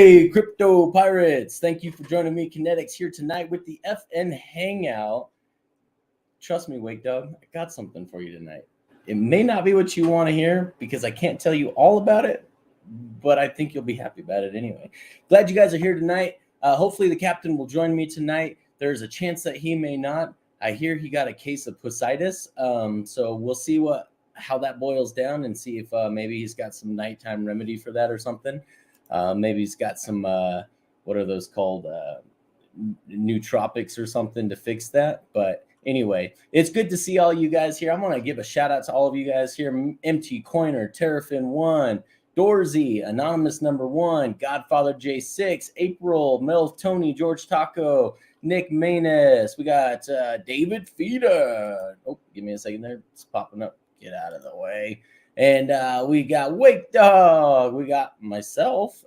Hey, crypto pirates. Thank you for joining me, KNTX, here tonight with the FN Hangout. Trust me, Wake Dog, I got something for you tonight. It may not be what you want to hear because I can't tell you all about it, but I think you'll be happy about it anyway. Glad you guys are here tonight. Hopefully the captain will join me tonight. There's a chance that he may not. I hear he got a case of pusitis, so we'll see how that boils down and see if maybe he's got some nighttime remedy for that or something. Maybe he's got some, what are those called? Nootropics or something to fix that. But anyway, it's good to see all you guys here. I'm going to give a shout out to all of you guys here. MT Coiner, Terrafin1, Dorsey, Anonymous number 1, Godfather J6, April, Mel, Tony, George Taco, Nick Manus. We got David Feeder. Oh, give me a second there. It's popping up. Get out of the way. And we got Wake Dog. We got myself,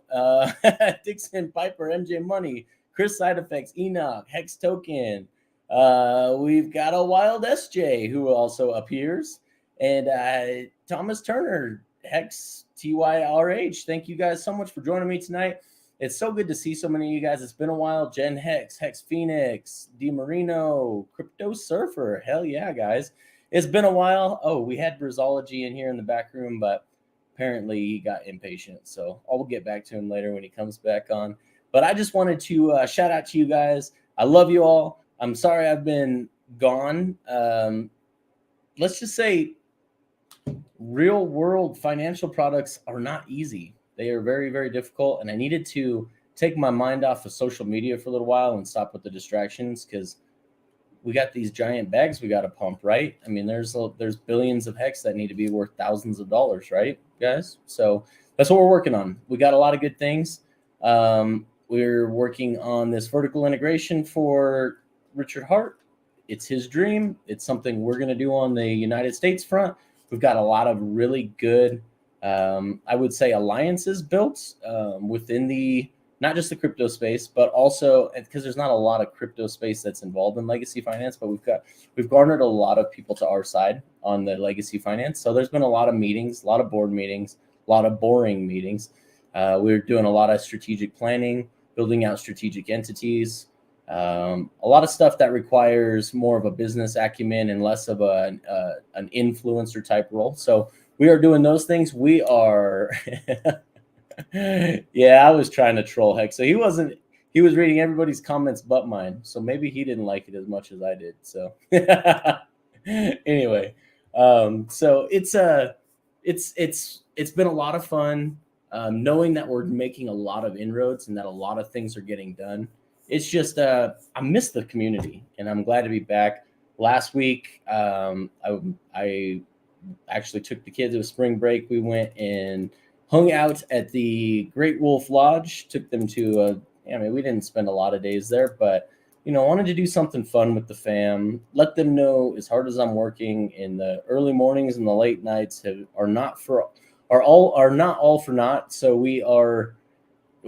Dixon Piper, MJ Money, Chris Side Effects, Enoch, Hex Token. We've got a Wild SJ who also appears. And Thomas Turner, Hex TYRH. Thank you guys so much for joining me tonight. It's so good to see so many of you guys. It's been a while. Jen Hex, Hex Phoenix, D Marino, Crypto Surfer. Hell yeah, guys. It's been a while. Oh, we had Brazology in here in the back room, but apparently he got impatient. So I'll get back to him later when he comes back on. But I just wanted to shout out to you guys. I love you all. I'm sorry I've been gone. Let's just say real world financial products are not easy. They are very, very difficult. And I needed to take my mind off of social media for a little while and stop with the distractions because we got these giant bags we got to pump, right? I mean, there's billions of hex that need to be worth thousands of dollars, right, guys? So that's what we're working on. We got a lot of good things. We're working on this vertical integration for Richard Hart. It's his dream. It's something we're going to do on the United States front. We've got a lot of really good, I would say, alliances built within the not just the crypto space, but also because there's not a lot of crypto space that's involved in legacy finance, but we've garnered a lot of people to our side on the legacy finance. So there's been a lot of meetings, a lot of board meetings, a lot of boring meetings. We're doing a lot of strategic planning, building out strategic entities, a lot of stuff that requires more of a business acumen and less of an influencer type role. So we are doing those things. We are... Yeah, I was trying to troll Hex. So he was reading everybody's comments but mine. So maybe he didn't like it as much as I did. So anyway, so it's been a lot of fun knowing that we're making a lot of inroads and that a lot of things are getting done. It's just I miss the community and I'm glad to be back. Last week, I actually took the kids to a spring break. We went and hung out at the Great Wolf Lodge, took them to we didn't spend a lot of days there, but, wanted to do something fun with the fam, let them know as hard as I'm working in the early mornings and the late nights are not all for naught. So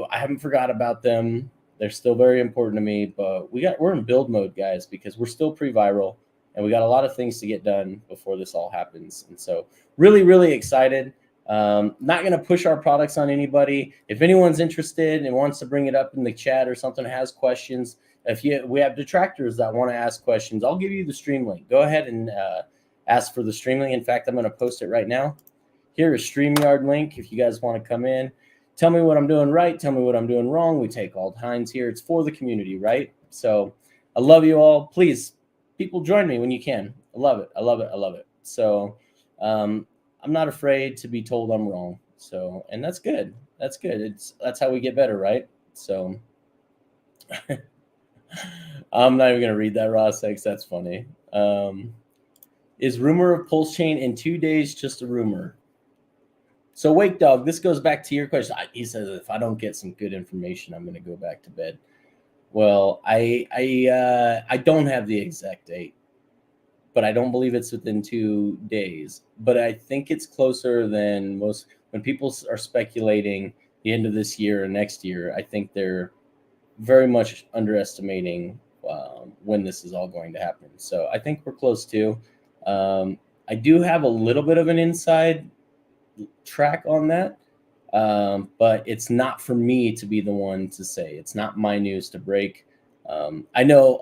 I haven't forgot about them. They're still very important to me, but we're in build mode, guys, because we're still pre-viral and we got a lot of things to get done before this all happens. And so really, really excited. Not going to push our products on anybody. If anyone's interested and wants to bring it up in the chat or something, has questions, we have detractors that want to ask questions, I'll give you the stream link. Go ahead and ask for the stream link. In fact, I'm going to post it right now. Here is StreamYard link. If you guys want to come in, tell me what I'm doing right. Tell me what I'm doing wrong. We take all kinds here. It's for the community, right? So I love you all. Please, people, join me when you can. I love it. I love it. I love it. So, I'm not afraid to be told I'm wrong. So, and that's good. That's good. That's how we get better, right? So I'm not even going to read that, Ross X. That's funny. Is rumor of PulseChain in 2 days just a rumor? So Wake Dog, this goes back to your question. He says, if I don't get some good information, I'm going to go back to bed. Well, I don't have the exact date, but I don't believe it's within 2 days. But I think it's closer than most. When people are speculating the end of this year or next year, I think they're very much underestimating when this is all going to happen. So I think we're close to. I do have a little bit of an inside track on that. but it's not for me to be the one to say. It's not my news to break. I know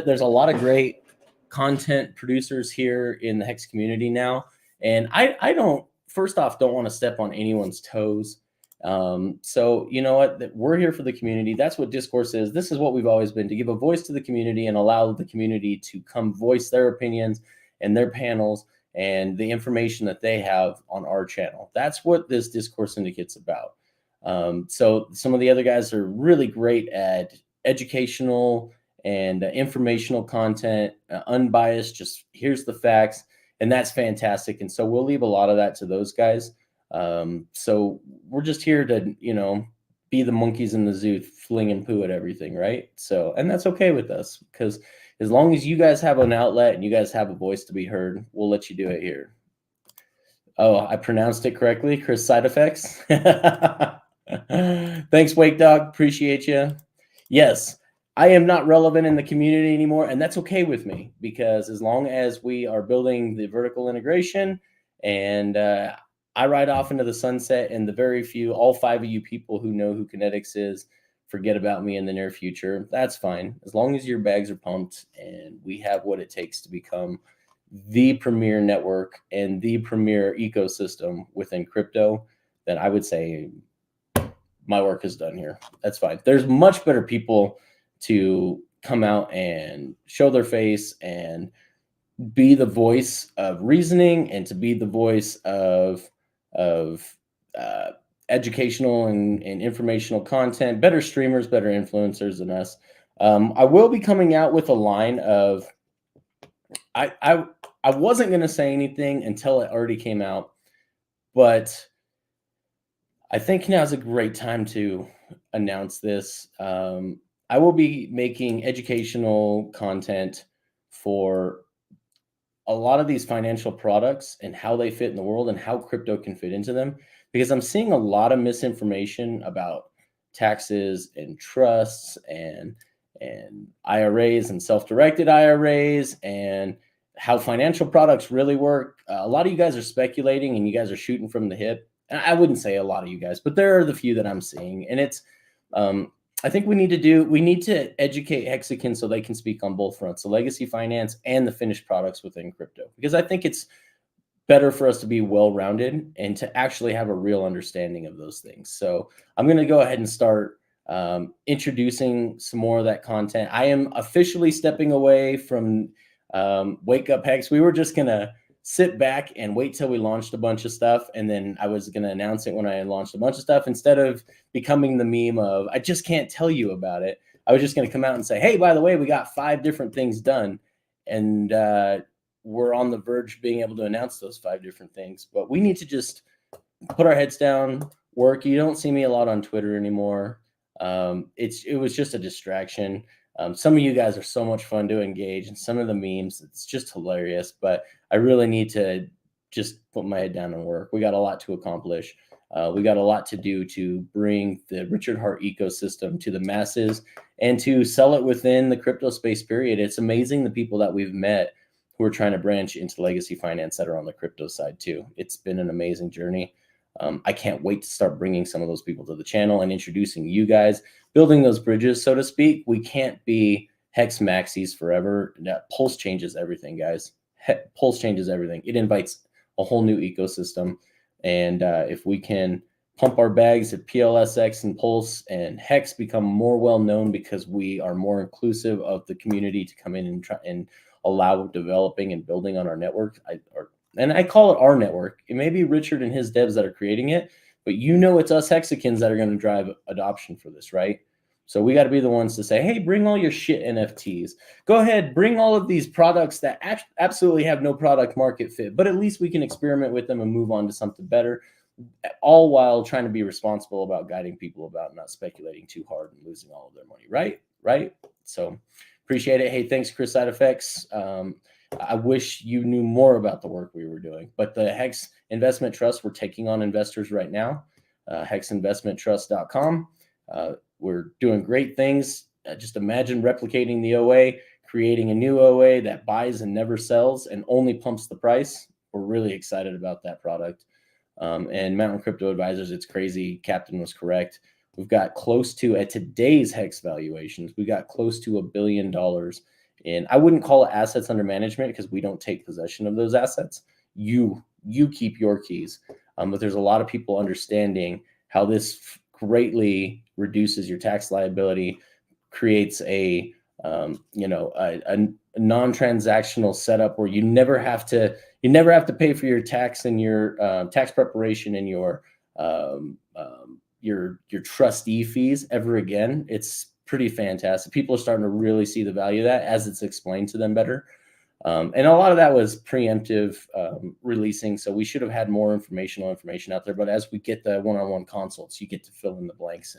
there's a lot of great content producers here in the Hex community now, and I don't, first off, don't want to step on anyone's toes. So you know what, we're here for the community. That's what Discourse is. This is what we've always been, to give a voice to the community and allow the community to come voice their opinions and their panels and the information that they have on our channel. That's what this Discourse Syndicate's about. So some of the other guys are really great at educational and informational content, unbiased, just here's the facts, and that's fantastic. And so we'll leave a lot of that to those guys. So we're just here to, you know, be the monkeys in the zoo flinging poo at everything, right? So, and that's okay with us, because as long as you guys have an outlet and you guys have a voice to be heard, we'll let you do it here. Oh, I pronounced it correctly, Chris Side Effects. Thanks, Wake Dog. Appreciate you. Yes, I am not relevant in the community anymore, and that's okay with me, because as long as we are building the vertical integration and I ride off into the sunset, and the very few, all 5 of you people who know who KNTX is, forget about me in the near future, that's fine. As long as your bags are pumped and we have what it takes to become the premier network and the premier ecosystem within crypto, then I would say my work is done here. That's fine. There's much better people to come out and show their face and be the voice of reasoning, and to be the voice of educational and informational content, better streamers, better influencers than us. I will be coming out with a line of, I wasn't going to say anything until it already came out, but I think now is a great time to announce this. I will be making educational content for a lot of these financial products and how they fit in the world and how crypto can fit into them, because I'm seeing a lot of misinformation about taxes and trusts and IRAs and self-directed IRAs and how financial products really work. A lot of you guys are speculating and you guys are shooting from the hip. And I wouldn't say a lot of you guys, but there are the few that I'm seeing. And it's, I think we need to educate Hexicans so they can speak on both fronts, the legacy finance and the finished products within crypto, because I think it's better for us to be well-rounded and to actually have a real understanding of those things. So I'm going to go ahead and start introducing some more of that content. I am officially stepping away from Wake Up Hex. We were just going to sit back and wait till we launched a bunch of stuff, and then I was going to announce it when I launched a bunch of stuff, instead of becoming the meme of I just can't tell you about it. I was just going to come out and say, hey, by the way, we got 5 different things done, and we're on the verge of being able to announce those 5 different things. But we need to just put our heads down, work. You don't see me a lot on Twitter anymore. It was just a distraction. Some of you guys are so much fun to engage, and some of the memes, it's just hilarious, but I really need to just put my head down and work. We got a lot to accomplish. We got a lot to do to bring the Richard Hart ecosystem to the masses and to sell it within the crypto space, period. It's amazing the people that we've met who are trying to branch into legacy finance that are on the crypto side too. It's been an amazing journey. I can't wait to start bringing some of those people to the channel and introducing you guys, building those bridges, so to speak. We can't be Hex Maxis forever. Pulse changes everything, guys. Pulse changes everything. It invites a whole new ecosystem. And if we can pump our bags at PLSX and Pulse and Hex become more well-known because we are more inclusive of the community to come in and try and allow developing and building on our network, and I call it our network. It may be Richard and his devs that are creating it, but you know it's us Hexicans that are going to drive adoption for this, right? So we got to be the ones to say, hey, bring all your shit NFTs. Go ahead, bring all of these products that absolutely have no product market fit, but at least we can experiment with them and move on to something better, all while trying to be responsible about guiding people about not speculating too hard and losing all of their money, right? Right? So appreciate it. Hey, thanks, Chris Side Effects. I wish you knew more about the work we were doing, but the Hex Investment Trust, we're taking on investors right now, hexinvestmenttrust.com. We're doing great things. Just imagine replicating the OA, creating a new OA that buys and never sells and only pumps the price. We're really excited about that product. And Mountain Crypto Advisors, it's crazy. Captain was correct. We've got close to, at today's Hex valuations, we got close to $1 billion in, I wouldn't call it assets under management because we don't take possession of those assets. You keep your keys. But there's a lot of people understanding how this greatly reduces your tax liability, creates a non-transactional setup where you never have to pay for your tax and your tax preparation and your trustee fees ever again. It's pretty fantastic. People are starting to really see the value of that as it's explained to them better. And a lot of that was preemptive releasing. So we should have had more information out there. But as we get the one-on-one consults, you get to fill in the blanks.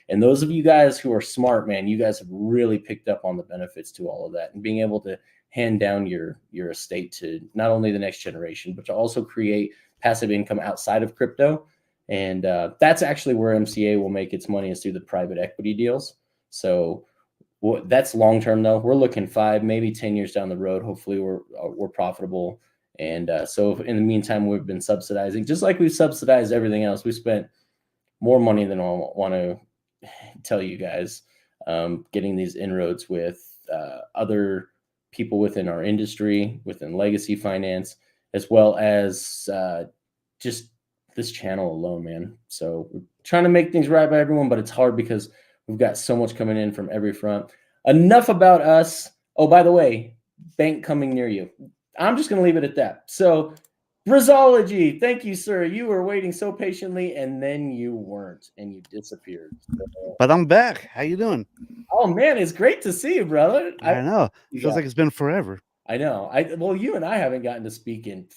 And those of you guys who are smart, man, you guys have really picked up on the benefits to all of that and being able to hand down your estate to not only the next generation, but to also create passive income outside of crypto. And that's actually where MCA will make its money, is through the private equity deals. So that's long term though. We're looking 5, maybe 10 years down the road. Hopefully we're profitable. And so in the meantime, we've been subsidizing, just like we've subsidized everything else. We spent more money than I want to tell you guys, getting these inroads with other people within our industry, within legacy finance, as well as just this channel alone, man. So we're trying to make things right by everyone, but it's hard because we've got so much coming in from every front. Enough about us. Oh, by the way, bank coming near you. I'm just going to leave it at that. So Brazology, thank you, sir. You were waiting so patiently, and then you weren't, and you disappeared. But I'm back. How you doing? Oh, man, it's great to see you, brother. I know. It feels like it's been forever. I know. Well, you and I haven't gotten to speak in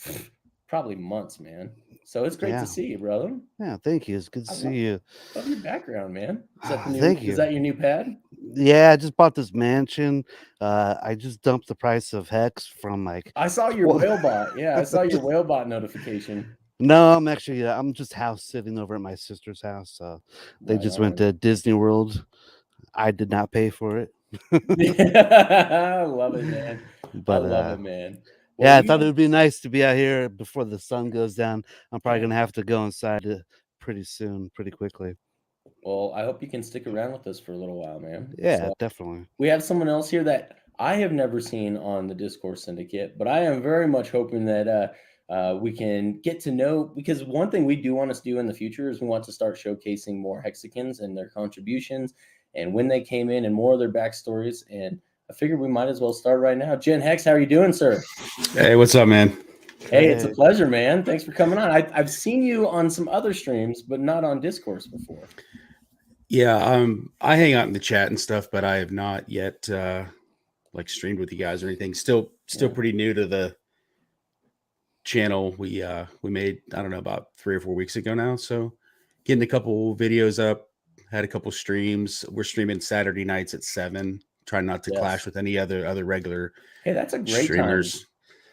probably months, man. So it's great to see you, brother. Yeah, thank you. It's good to see you. Love your background, man. Thank you. Is that your new pad? Yeah, I just bought this mansion. I just dumped the price of Hex from like. I saw your Whalebot. Yeah, I saw your Whalebot notification. No, I'm just house sitting over at my sister's house. They just went to Disney World. I did not pay for it. I love it, man. But I love it, man. Well, yeah, I thought it would be nice to be out here before the sun goes down. I'm probably gonna have to go inside pretty soon, pretty quickly. Well, I hope you can stick around with us for a little while, man. Yeah, definitely. We have someone else here that I have never seen on the Discourse Syndicate, but I am very much hoping that we can get to know, because one thing we do want to do in the future is we want to start showcasing more Hexicans and their contributions and when they came in and more of their backstories. And I figured we might as well start right now. Gen Hex, how are you doing, sir? Hey, what's up, man? Hey, it's a pleasure, man. Thanks for coming on. I've seen you on some other streams, but not on Discourse before. Yeah, I hang out in the chat and stuff, but I have not yet like streamed with you guys or anything. Still pretty new to the channel. We made, I don't know, about 3 or 4 weeks ago now. So getting a couple videos up, had a couple streams. We're streaming Saturday nights at 7. Trying not to clash with any other regular. Hey, that's a great streamers. Time.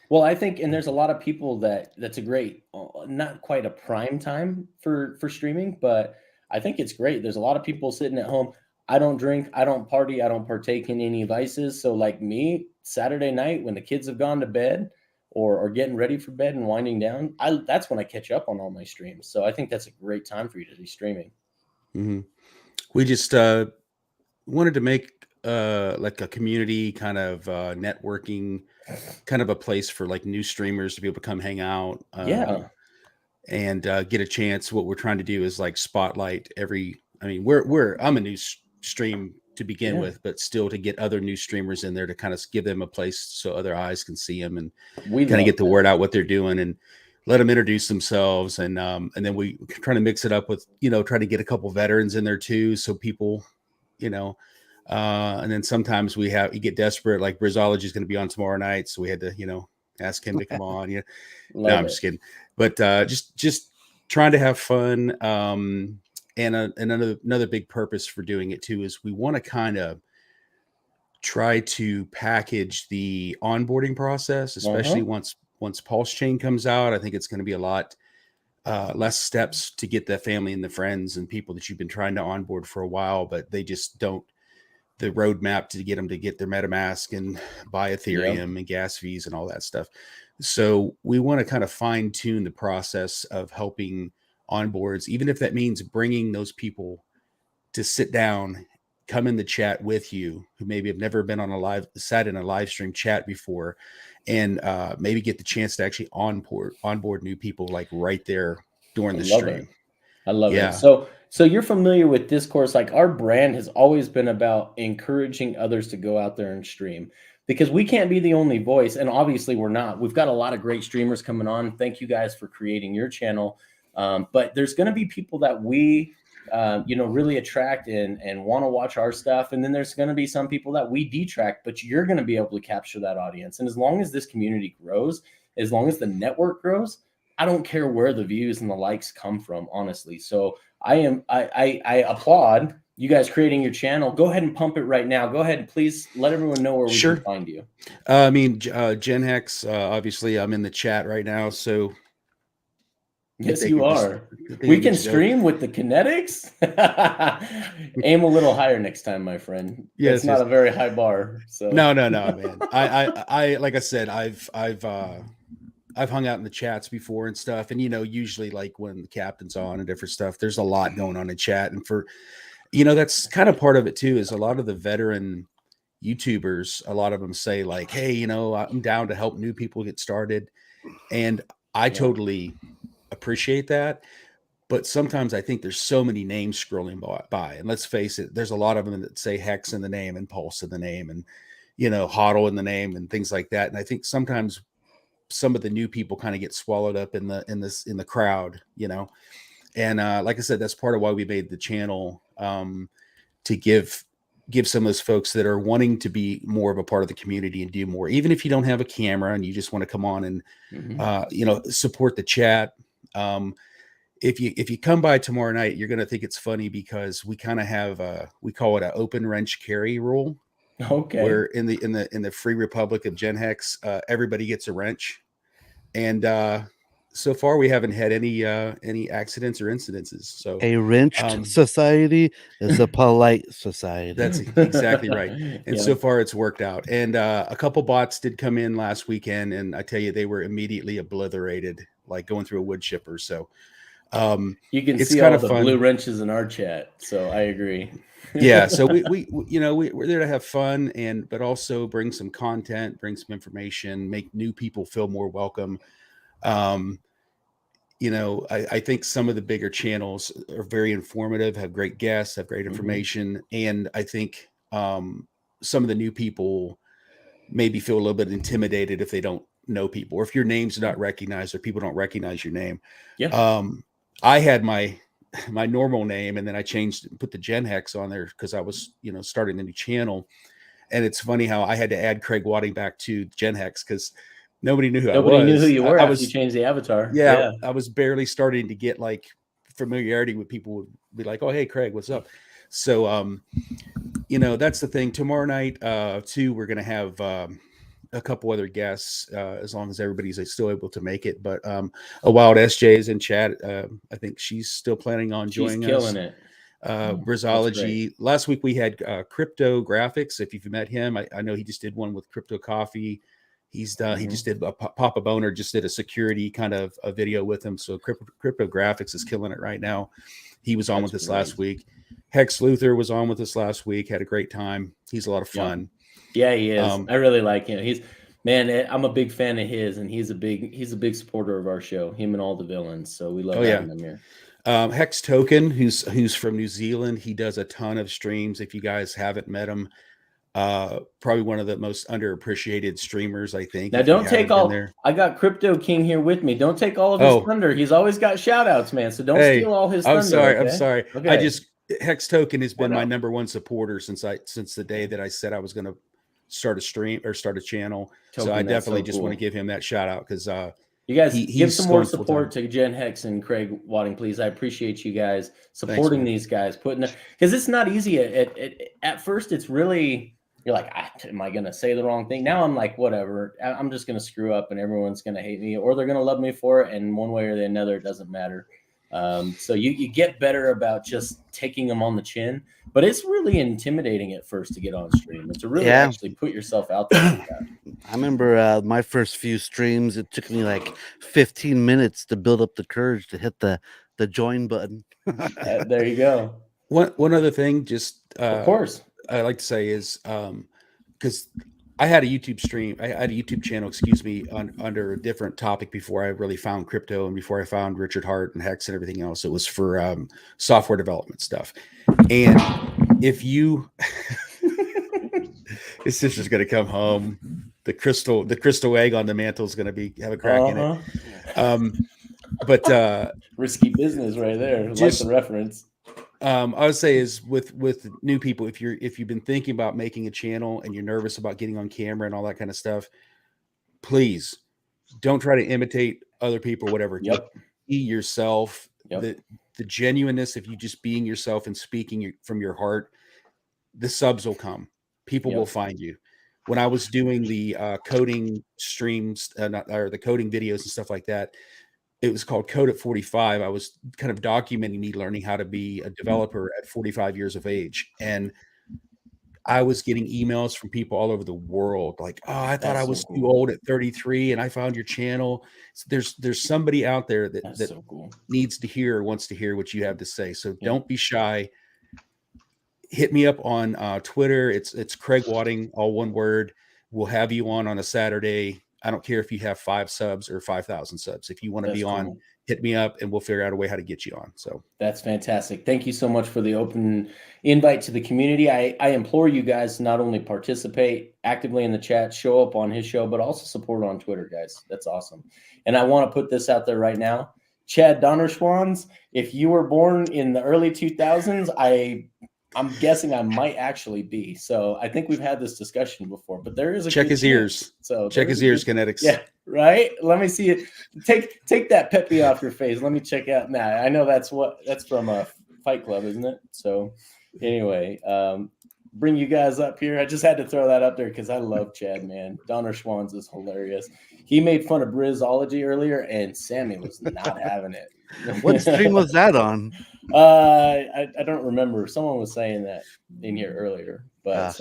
Well, I think, and there's a lot of people that's a great, not quite a prime time for streaming, but I think it's great. There's a lot of people sitting at home. I don't drink, I don't party, I don't partake in any vices. So like me, Saturday night when the kids have gone to bed or getting ready for bed and winding down, that's when I catch up on all my streams. So I think that's a great time for you to be streaming. Mm-hmm. We just wanted to make like a community kind of networking, kind of a place for like new streamers to be able to come hang out. And get a chance. What we're trying to do is like spotlight I'm a new stream to begin with, but still to get other new streamers in there to kind of give them a place so other eyes can see them and kind of get the word out what they're doing and let them introduce themselves. And then we trying to mix it up with, trying to get a couple veterans in there too. So people, and then sometimes you get desperate, like Brazology is going to be on tomorrow night. So we had to, ask him to come on. No, I'm just kidding. But just trying to have fun. And another big purpose for doing it too is we want to kind of try to package the onboarding process, especially once PulseChain comes out. I think it's going to be a lot less steps to get the family and the friends and people that you've been trying to onboard for a while, but they just don't the roadmap to get them to get their MetaMask and buy Ethereum and gas fees and all that stuff. So we want to kind of fine tune the process of helping onboards, even if that means bringing those people to sit down, come in the chat with you, who maybe have never been on sat in a live stream chat before, and maybe get the chance to actually onboard new people like right there during the stream. I love it. So you're familiar with Discourse. Like, our brand has always been about encouraging others to go out there and stream, because we can't be the only voice. And obviously we're not. We've got a lot of great streamers coming on. Thank you guys for creating your channel. But there's going to be people that we, really attract and want to watch our stuff. And then there's going to be some people that we detract, but you're going to be able to capture that audience. And as long as this community grows, as long as the network grows, I don't care where the views and the likes come from, honestly. So I applaud you guys creating your channel. Go ahead and pump it right now. Go ahead and please let everyone know where we can find you. I mean, Gen Hex, obviously I'm in the chat right now. So yes, you are. We can stream with the kinetics. Aim a little higher next time, my friend. Yes, it's not a very high bar. So no, man. I like I said, I've hung out in the chats before and stuff. And, usually like when the captain's on and different stuff, there's a lot going on in chat. And for, that's kind of part of it too, is a lot of the veteran YouTubers, a lot of them say like, hey, I'm down to help new people get started. And I totally appreciate that. But sometimes I think there's so many names scrolling by. And let's face it, there's a lot of them that say Hex in the name and Pulse in the name and, HODL in the name and things like that. And I think sometimes some of the new people kind of get swallowed up in the crowd, and like I said, that's part of why we made the channel, to give some of those folks that are wanting to be more of a part of the community and do more, even if you don't have a camera and you just want to come on and support the chat. If you come by tomorrow night, you're going to think it's funny, because we kind of have we call it an open wrench carry rule. Okay. Where in the Free Republic of Gen Hex, everybody gets a wrench, and so far we haven't had any accidents or incidences. So a wrenched society is a polite society. That's exactly right. And so far it's worked out. And a couple bots did come in last weekend, and I tell you, they were immediately obliterated, like going through a wood chipper. So you can see all the blue wrenches in our chat. So I agree. Yeah, so we're there to have fun, but also bring some content, bring some information, make new people feel more welcome. I think some of the bigger channels are very informative, have great guests, have great information, and I think some of the new people maybe feel a little bit intimidated if they don't know people, or if your name's not recognized, or people don't recognize your name. Yeah. I had my normal name, and then I put the Gen Hex on there because I was, starting a new channel. And it's funny how I had to add Craig Wadding back to Gen Hex because nobody knew who I was. Nobody knew who you were after you changed the avatar. Yeah, I was barely starting to get like familiarity with people. Would be like, "Oh, hey, Craig, what's up?" So, that's the thing. Tomorrow night, too, we're gonna have a couple other guests, as long as everybody's still able to make it. But a Wild SJ is in chat. I think she's still planning on joining us. She's killing it. Brazology. Last week we had Cryptographics. If you've met him, I know he just did one with Crypto Coffee. He's done. He just did Papa Boner. Just did a security kind of a video with him. So Cryptographics is killing it right now. He was on with us last week. Hex Luther was on with us last week. Had a great time. He's a lot of fun. Yeah, he is. I really like him. I'm a big fan of his, and he's a big supporter of our show. Him and all the villains. So we love having him here. Hex Token, who's from New Zealand. He does a ton of streams. If you guys haven't met him, probably one of the most underappreciated streamers, I think. Now don't take all. I got Crypto King here with me. Don't take all of his thunder. He's always got shout outs, man. So don't steal all his thunder. I'm sorry. Okay. Hex Token has been my number one supporter since the day that I said I was going to start a stream or start a channel. Token, so I definitely just want to give him that shout out, because you guys give some more support to Gen Hex and Craig Wadding, please. I appreciate you guys supporting these guys, because it's not easy. At first, it's really, you're like, am I going to say the wrong thing? Now I'm like, whatever. I'm just going to screw up and everyone's going to hate me, or they're going to love me for it. And one way or the another, it doesn't matter. So you get better about just taking them on the chin, but it's really intimidating at first to get on stream and to really actually put yourself out there like that. I remember my first few streams, it took me like 15 minutes to build up the courage to hit the join button. There you go. One other thing, just of course, I like to say is because I had a YouTube stream, I had a YouTube channel, excuse me, under a different topic before I really found crypto and before I found Richard Hart and Hex and everything else. It was for software development stuff. And if you, his sister's going to come home, the crystal egg on the mantle is going to have a crack in it. But risky business right there. Just like the reference. I would say is with new people, if you've been thinking about making a channel and you're nervous about getting on camera and all that kind of stuff, please don't try to imitate other people or whatever. Yep. Be yourself. Yep. The genuineness of you just being yourself and speaking from your heart, the subs will come. People will find you. When I was doing the coding streams or the coding videos and stuff like that, it was called Code at 45. I was kind of documenting me learning how to be a developer at 45 years of age. And I was getting emails from people all over the world. Like, oh, I thought I was too old at 33 and I found your channel. So there's somebody out there that so cool. needs to hear or wants to hear what you have to say. So don't be shy. Hit me up on Twitter. It's Craig Wadding, all one word. We'll have you on a Saturday. I don't care if you have 5 subs or 5,000 subs. If you want to be on, hit me up and we'll figure out a way how to get you on. So that's fantastic. Thank you so much for the open invite to the community. I implore you guys to not only participate actively in the chat, show up on his show, but also support on Twitter, guys. That's awesome. And I want to put this out there right now. Chad Donnerschwanz, if you were born in the early 2000s, I'm guessing I might actually be. So I think we've had this discussion before, but there is a check his ears. So check his ears, Kinetics. Yeah, right. Let me see it. Take that peppy off your face. Let me check out. Nah, I know that's from a Fight Club, isn't it? So anyway, bring you guys up here. I just had to throw that up there because I love Chad, man. Donner Schwanz is hilarious. He made fun of Brazology earlier, and Sammy was not having it. What stream was that on? I don't remember. Someone was saying that in here earlier, but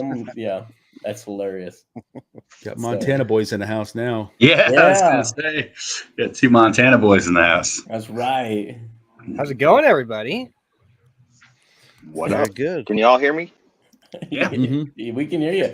that's hilarious. Got Montana boys in the house now. Yeah, I was gonna say, got 2 Montana boys in the house. That's right. How's it going, everybody? What up? Good. Can you all hear me? Yeah, we can hear you.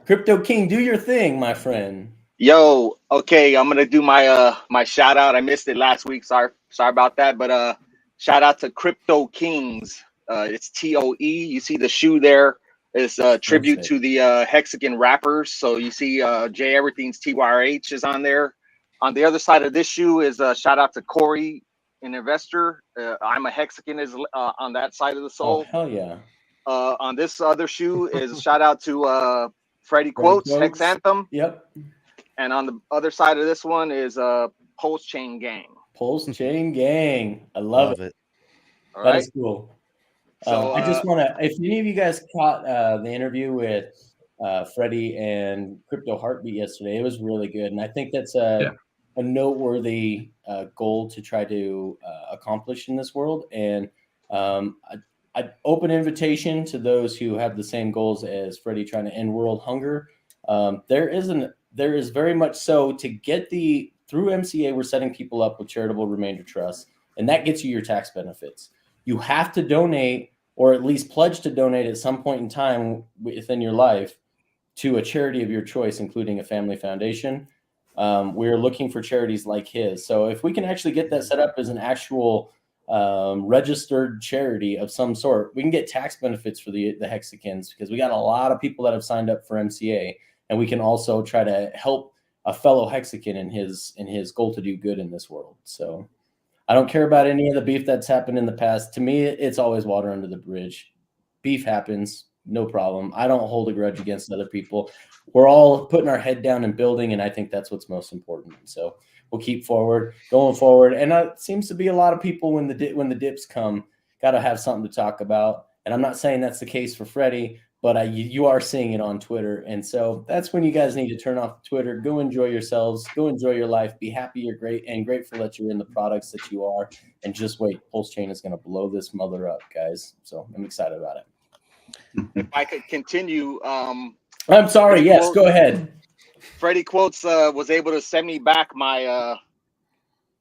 Crypto King, do your thing, my friend. Yo, okay, I'm gonna do my my shout out. I missed it last week. Sorry about that. But shout out to Crypto Kings. It's TOE. You see the shoe there. It's a tribute to the Hexican rappers. So you see J Everything's TYRH is on there. On the other side of this shoe is a shout out to Corey, an investor. I'm a Hexican is on that side of the soul. Oh, hell yeah. On this other shoe is a shout out to Freddie Quotes, Hex Anthem. Yep. And on the other side of this one is PulseChain Gang. PulseChain Gang. I love it. All that right. is cool. So I just want to, if any of you guys caught the interview with Freddie and Crypto Heartbeat yesterday, it was really good. And I think that's a noteworthy goal to try to accomplish in this world. And an open invitation to those who have the same goals as Freddie, trying to end world hunger. There is very much so to get through MCA, we're setting people up with charitable remainder trusts, and that gets you your tax benefits. You have to donate, or at least pledge to donate at some point in time within your life, to a charity of your choice, including a family foundation. We're looking for charities like his. So if we can actually get that set up as an actual registered charity of some sort, we can get tax benefits for the Hexicans, because we got a lot of people that have signed up for MCA, and we can also try to help a fellow Hexican in his goal to do good in this world. So I don't care about any of the beef that's happened in the past. To me, it's always water under the bridge. Beef happens, no problem. I don't hold a grudge against other people. We're all putting our head down and building, and I think that's what's most important. So we'll keep going forward. And it seems to be a lot of people when the dips come, got to have something to talk about. And I'm not saying that's the case for Freddie, but you are seeing it on Twitter. And so that's when you guys need to turn off Twitter, go enjoy yourselves, go enjoy your life, be happy you're great and grateful that you're in the products that you are. And just wait, PulseChain is going to blow this mother up, guys. So I'm excited about it. If I could continue. I'm sorry. Freddie Yes, Quotes, go ahead. Freddie Quotes was able to send me back my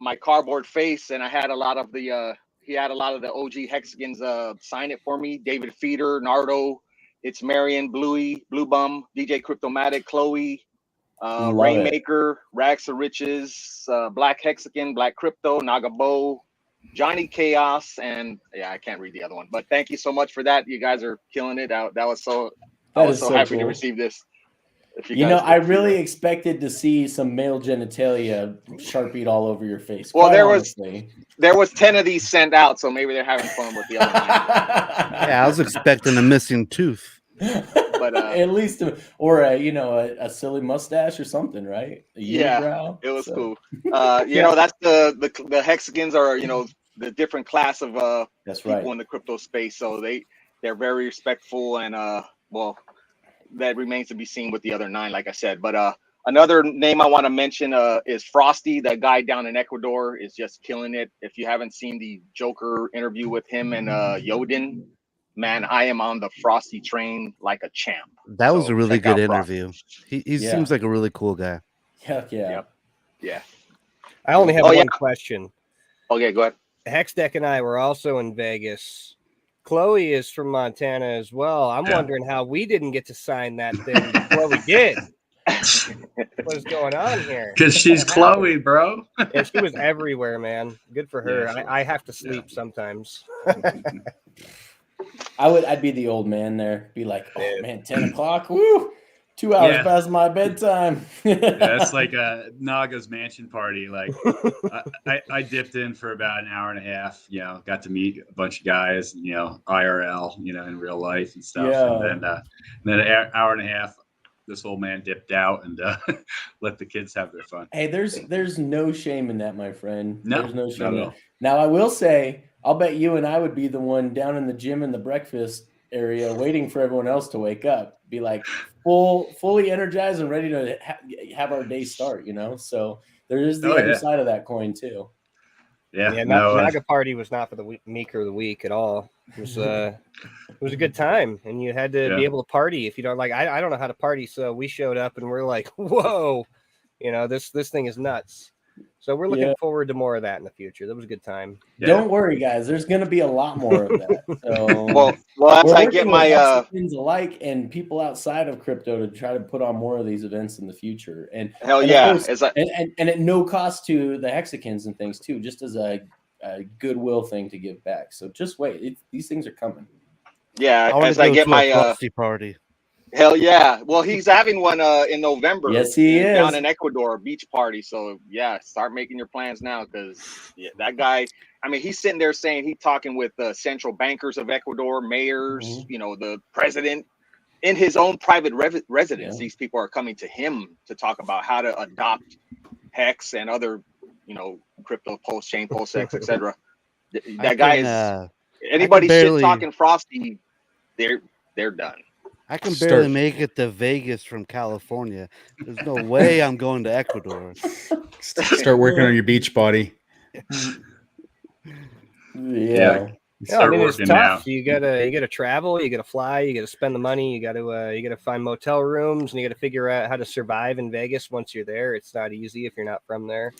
my cardboard face, and I had a lot of the he had a lot of the OG Hexicans sign it for me. David Feeder, Nardo, It's Marion, Bluey, Blue Bum, DJ Cryptomatic, Chloe, Rainmaker, Rags to Riches, Black Hexican, Black Crypto, Nagabo, Johnny Chaos, and yeah, I can't read the other one. But thank you so much for that. You guys are killing it. I was so happy to receive this. You know, I really expected to see some male genitalia sharpied all over your face. Well, there was 10 of these sent out, so maybe they're having fun with the other 9. Yeah, I was expecting a missing tooth. But at least a silly mustache or something, right? Yeah, it was cool. You know, that's the Hexicans are, you know, the different class of people in the crypto space. So they're very respectful, and well, that remains to be seen with the other 9, like I said. But another name I want to mention is Frosty. That guy down in Ecuador is just killing it. If you haven't seen the Joker interview with him and Yodin, man, I am on the Frosty train like a champ. That was a really good interview. He seems like a really cool guy. Heck yeah. Yeah. I only have one question. Okay, go ahead. Hexdeck and I were also in Vegas. Chloe is from Montana as well. I'm wondering how we didn't get to sign that thing before we did. What's going on here? Because she's Chloe, bro. Yeah, she was everywhere, man. Good for her. Yeah, I have to sleep sometimes. I'd be the old man there. Be like, oh man, 10 o'clock. Woo! 2 hours past my bedtime. It's like a Naga's mansion party. Like I dipped in for about an hour and a half, you know, got to meet a bunch of guys, you know, IRL, you know, in real life and stuff. And then an hour and a half, this old man dipped out and let the kids have their fun. Hey, there's no shame in that, my friend. No, there's no shame in that. Now I will say, I'll bet you and I would be the one down in the gym in the breakfast area waiting for everyone else to wake up, be like fully energized and ready to have our day start, you know? So there is the other side of that coin too. Naga party was not for the meek or the weak at all. It was a good time, and you had to be able to party. If you don't like, I don't know how to party, so we showed up and we're like, whoa, you know, this thing is nuts. So we're looking forward to more of that in the future. That was a good time. Don't worry, guys. There's going to be a lot more of that. So well, as I get my things alike and people outside of crypto to try to put on more of these events in the future. And and at no cost to the Hexicans and things too, just as a goodwill thing to give back. So just wait. These things are coming. Yeah, as I get my Frosty party. Hell yeah. Well, he's having one in November. Yes, he is. Down in Ecuador, beach party. So, yeah, start making your plans now because that guy, I mean, he's sitting there saying he's talking with the central bankers of Ecuador, mayors, you know, the president in his own private residence. These people are coming to him to talk about how to adopt Hex and other, you know, crypto, PulseChain, Pulsex, etc. That guy is anybody shit talking Frosty, they're done. I can barely make it to Vegas from California. There's no way I'm going to Ecuador. Start working on your beach body. Yeah. I mean, it's tough. Now. You gotta travel, you gotta fly, you gotta spend the money, you gotta find motel rooms, and you gotta figure out how to survive in Vegas once you're there. It's not easy if you're not from there.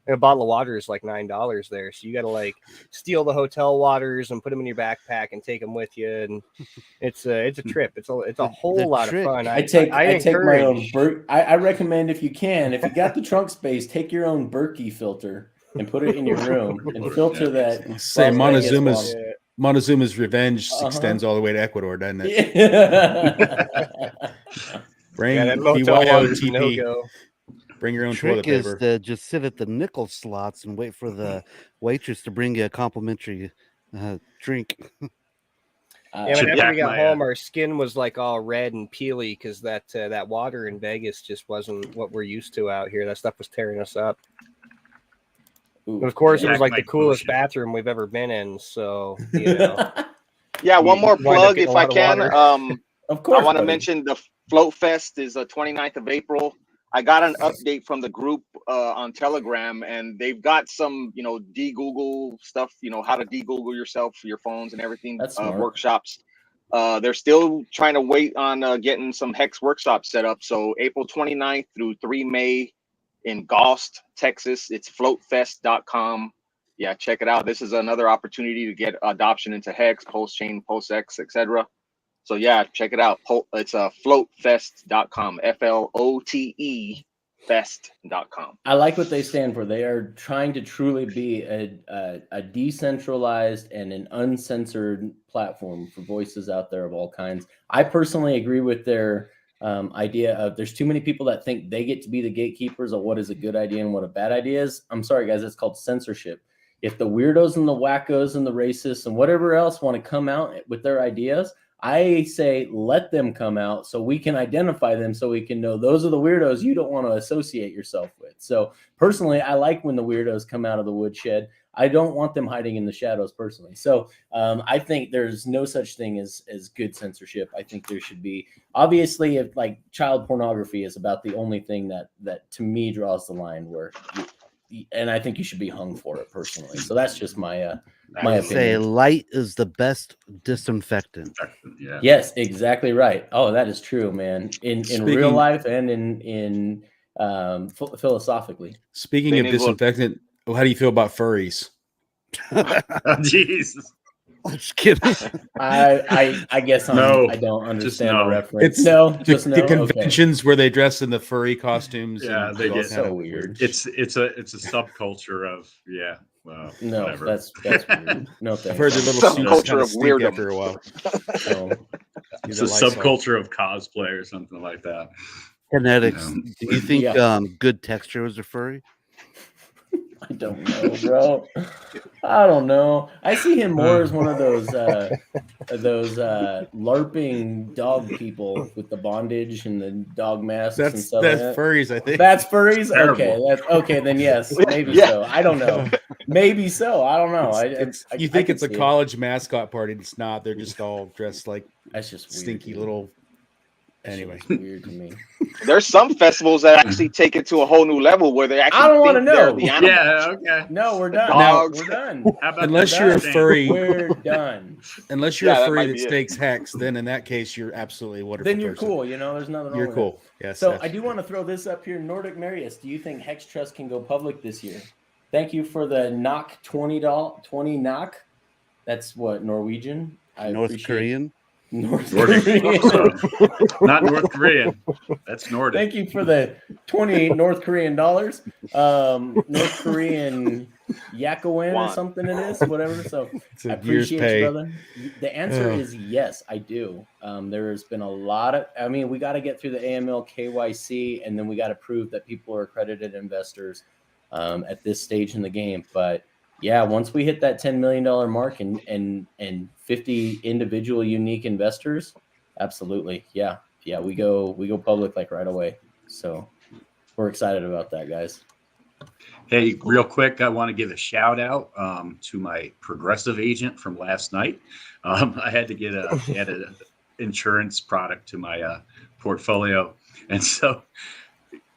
A bottle of water is like $9 there, so you got to like steal the hotel waters and put them in your backpack and take them with you, and it's a trip. It's a whole lot of fun. I take my own. I recommend if you got the trunk space, take your own Berkey filter and put it in your room and filter that. Say Montezuma's revenge extends all the way to Ecuador, doesn't it? Bring BYOTP. Bring your own toilet paper. The trick is to just sit at the nickel slots and wait for the waitress to bring you a complimentary drink. Whenever we got home, our skin was like all red and peely because that water in Vegas just wasn't what we're used to out here. That stuff was tearing us up. But of course, it was like the coolest bathroom we've ever been in. So, you know. Yeah, one more plug if I can. Of course. I want to buddy. mention the Float Fest is the 29th of April. I got an update from the group on Telegram, and they've got some, de-Google stuff, how to de-Google yourself for your phones and everything, That's smart. workshops. They're still trying to wait on getting some Hex workshops set up. So April 29th through 3 May in Gost, Texas. It's floatfest.com. Yeah, check it out. This is another opportunity to get adoption into Hex, PulseChain, Pulsex, etc. So yeah, check it out. It's floatfest.com, FLOTE fest.com. I like what they stand for. They are trying to truly be a decentralized and an uncensored platform for voices out there of all kinds. I personally agree with their idea of there's too many people that think they get to be the gatekeepers of what is a good idea and what a bad idea is. I'm sorry, guys, it's called censorship. If the weirdos and the wackos and the racists and whatever else want to come out with their ideas, I say let them come out so we can identify them, so we can know those are the weirdos you don't want to associate yourself with. So personally, I like when the weirdos come out of the woodshed. I don't want them hiding in the shadows personally. So I think there's no such thing as good censorship. I think there should be, obviously, if like child pornography is about the only thing that to me draws the line where and I think you should be hung for it personally. So that's just my opinion. Say light is the best disinfectant. Yeah. Yes, exactly right. Oh, that is true, man. In real life and in philosophically. Speaking of disinfectant, how do you feel about furries? Jesus. I'm just kidding. I guess I don't understand the reference. The conventions where they dress in the furry costumes. Yeah, they get so weird. It's a subculture of no, whatever. That's weird. No thanks. I've heard the little subculture of weird after a while. So, it's a subculture of cosplay or something like that. KNTX. Do you think good texture was a furry? I don't know, bro. I don't know. I see him more as one of those LARPing dog people with the bondage and the dog masks and stuff. That's like that. furries, I think. That's furries. Terrible. Okay. Then yes, maybe so. I don't know. Maybe so. I don't know. You think it's a college mascot party? It's not. They're just all dressed like that's just stinky little. Anyway, weird to me. There's some festivals that actually take it to a whole new level where they actually. I don't want to know. Yeah, okay. No, we're done. Dogs. We're done. How about unless you're a furry, we're done. Unless you're a furry that be stakes Hex, then in that case you're absolutely a wonderful. Then you're person. cool. There's nothing wrong. You're with cool. That. Yes. So I do want to throw this up here. Nordic Marius, do you think Hex Trust can go public this year? Thank you for the knock $20 knock. That's what Norwegian. North Korean. North Nordic. Korean. Not North Korean. That's Nordic. Thank you for the 20 North Korean dollars. North Korean Yakowin or something it is, whatever. So I appreciate you, brother. The answer is yes, I do. There's been a lot of, we got to get through the AML KYC, and then we got to prove that people are accredited investors at this stage in the game. But yeah, once we hit that $10 million mark and 50 individual unique investors, absolutely. Yeah, we go public like right away. So we're excited about that, guys. Hey, real quick, I want to give a shout out to my progressive agent from last night. I had to get an insurance product to my portfolio, and so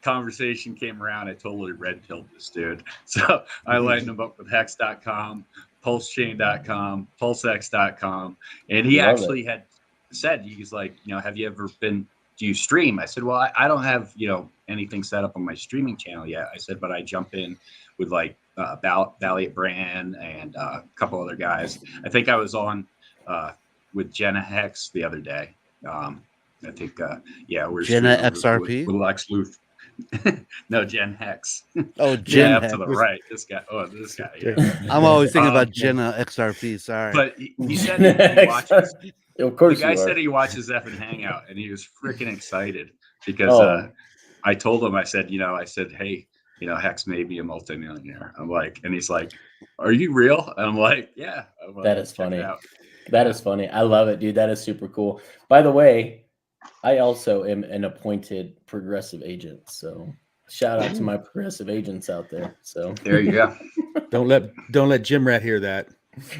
conversation came around. I totally red-pilled this dude. So I lightened him up with Hex.com, PulseChain.com, Pulsex.com. And he actually had said, he's like, have you ever do you stream? I said, well, I don't have, anything set up on my streaming channel yet. I said, but I jump in with like Valiant Brand and a couple other guys. I think I was on with Jenna Hex the other day. I think, we're Jenna XRP? with Lex Luth. No, Gen Hex. Oh, Gen Hex. To the right. This guy. Yeah. I'm always thinking about Jenna XRP. Sorry. But he said he watches. Of course, the guy said he watches FN Hangout, and he was freaking excited because I told him, I said, hey, Hex may be a multimillionaire. I'm like, and he's like, are you real? And I'm like, yeah. That is funny. That is funny. I love it, dude. That is super cool. By the way, I also am an appointed progressive agent. So shout out to my progressive agents out there. So there you go. Don't let Jim Rat hear that.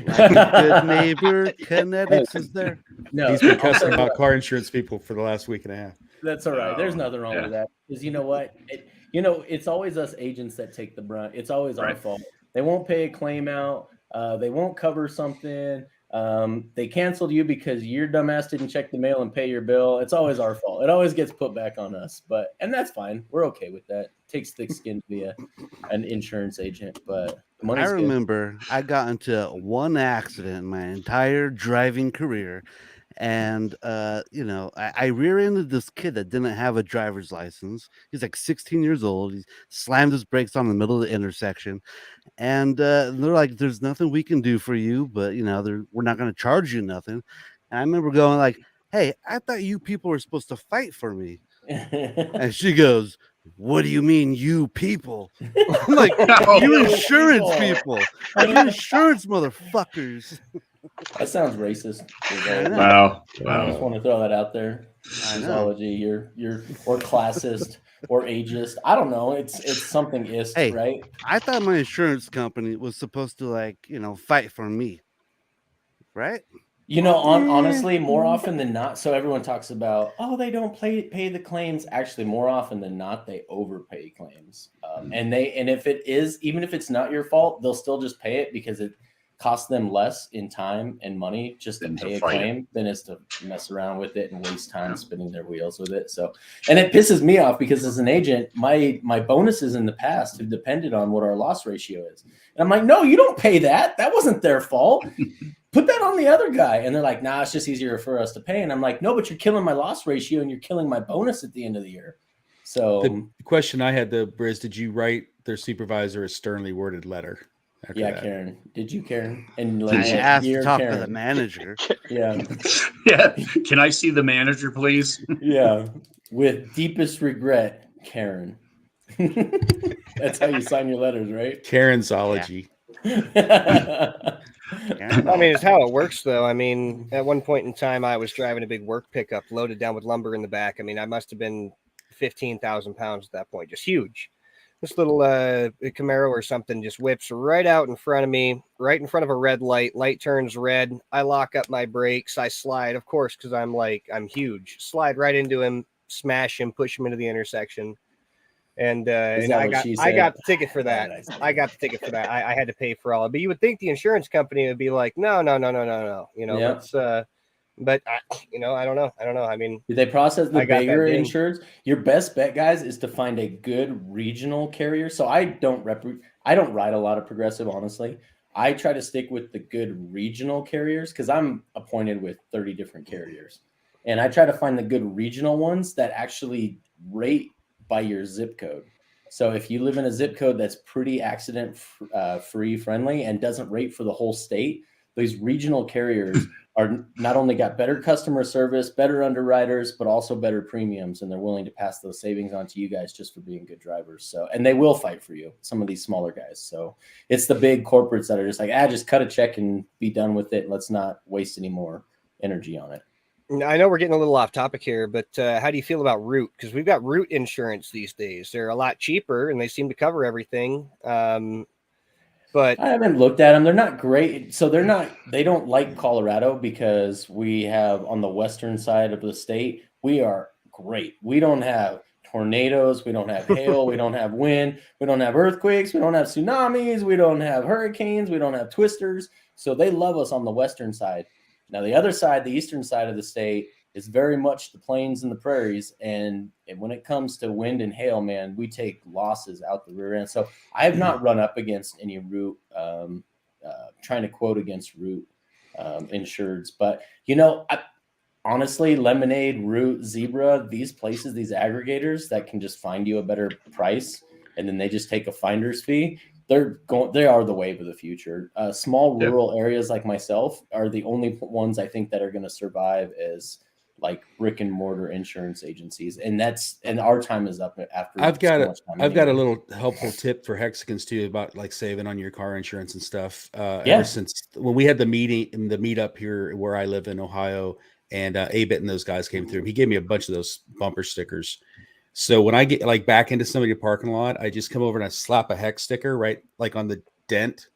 Like a good neighbor, KNTX is there. No, He's been I'll tell cussing you about what, car insurance people for the last week and a half. that's all right. There's Oh, nothing wrong yeah. with that. Because you know what? It's always us agents that take the brunt. It's always our Right. fault. They won't pay a claim out. They won't cover something. They canceled you because your dumbass didn't check the mail and pay your bill. It's always our fault. It always gets put back on us. And that's fine. We're okay with that. It takes thick skin to be an insurance agent. But the money's I good. remember I got into one accident in my entire driving career. And, I rear-ended this kid that didn't have a driver's license. He's like 16 years old. He slammed his brakes on the middle of the intersection. And they're like, there's nothing we can do for you, but, we're not going to charge you nothing. And I remember going like, hey, I thought you people were supposed to fight for me. And she goes, what do you mean, you people? I'm like, you insurance people. You insurance motherfuckers. That sounds racist. Wow. I just want to throw that out there. I know. Brazology, you're or classist or ageist. I don't know. It's something ist, Hey, right? I thought my insurance company was supposed to fight for me. Right? Honestly, more often than not, so everyone talks about, oh, they don't pay the claims. Actually, more often than not, they overpay claims. And if it is, even if it's not your fault, they'll still just pay it because it costs them less in time and money just to pay a claim than it's to mess around with it and waste time spinning their wheels with it. So, and it pisses me off because as an agent, my bonuses in the past have depended on what our loss ratio is. And I'm like, no, you don't pay that. That wasn't their fault. Put that on the other guy. And they're like, nah, it's just easier for us to pay. And I'm like, no, but you're killing my loss ratio and you're killing my bonus at the end of the year. So the question I had, Briz, did you write their supervisor a sternly worded letter? Yeah, that? Karen. Did you, Karen? And I asked to talk to the manager. Yeah. Yeah. Can I see the manager, please? Yeah. With deepest regret, Karen. That's how you sign your letters, right? Karen'sology. Yeah. I mean, it's how it works, though. I mean, at one point in time, I was driving a big work pickup loaded down with lumber in the back. I mean, I must have been 15,000 pounds at that point, just huge. This little Camaro or something just whips right out in front of me, right in front of a red light. Light turns red. I lock up my brakes. I slide, of course, because I'm huge. Slide right into him, smash him, push him into the intersection. And I got the ticket for that. I got the ticket for that. I had to pay for all of it. But you would think the insurance company would be like, no. It's but I don't know. I mean, did they process the bigger insureds? Your best bet, guys, is to find a good regional carrier. So I don't ride a lot of Progressive, honestly. I try to stick with the good regional carriers because I'm appointed with 30 different carriers. And I try to find the good regional ones that actually rate by your zip code. So if you live in a zip code that's pretty accident free friendly and doesn't rate for the whole state, these regional carriers are not only got better customer service, better underwriters, but also better premiums. And they're willing to pass those savings on to you guys just for being good drivers. So, and they will fight for you, some of these smaller guys. So it's the big corporates that are just like, just cut a check and be done with it. Let's not waste any more energy on it. I know we're getting a little off topic here, but how do you feel about Root? Because we've got Root insurance these days. They're a lot cheaper and they seem to cover everything. But I haven't looked at them. They're not great. So they don't like Colorado because we have on the western side of the state, we are great. We don't have tornadoes. We don't have hail. We don't have wind. We don't have earthquakes. We don't have tsunamis. We don't have hurricanes. We don't have twisters. So they love us on the western side. Now, the other side, the eastern side of the state, is very much the plains and the prairies. And when it comes to wind and hail, man, we take losses out the rear end. So I have not run up against any Root, trying to quote against Root insureds. But, honestly, Lemonade, Root, Zebra, these places, these aggregators that can just find you a better price, and then they just take a finder's fee. They are the wave of the future. Small rural areas like myself are the only ones I think that are going to survive as like brick and mortar insurance agencies. And our time is up after. I've got a little helpful tip for Hexicans too about like saving on your car insurance and stuff. Ever since when we had the meetup here where I live in Ohio, and A-Bit and those guys came through, he gave me a bunch of those bumper stickers. So when I get like back into somebody's parking lot, I just come over and I slap a hex sticker right like on the dent,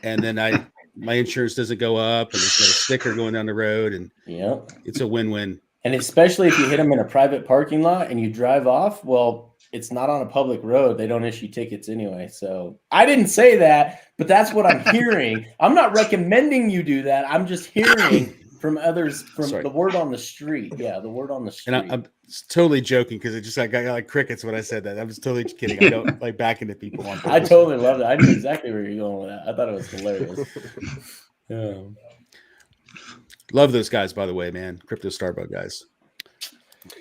and then I my insurance doesn't go up, and there's got a sticker going down the road, and it's a win-win. And especially if you hit them in a private parking lot and you drive off, well, it's not on a public road. They don't issue tickets anyway. So I didn't say that, but that's what I'm hearing. I'm not recommending you do that. I'm just hearing from others, from the word on the street. Yeah, the word on the street. And I'm totally joking because it just I got like crickets when I said that. I was totally just kidding. I don't like backing into people on purpose. I totally love that. I knew exactly where you're going with that. I thought it was hilarious. Yeah. Love those guys, by the way, man. Crypto Starbuck guys.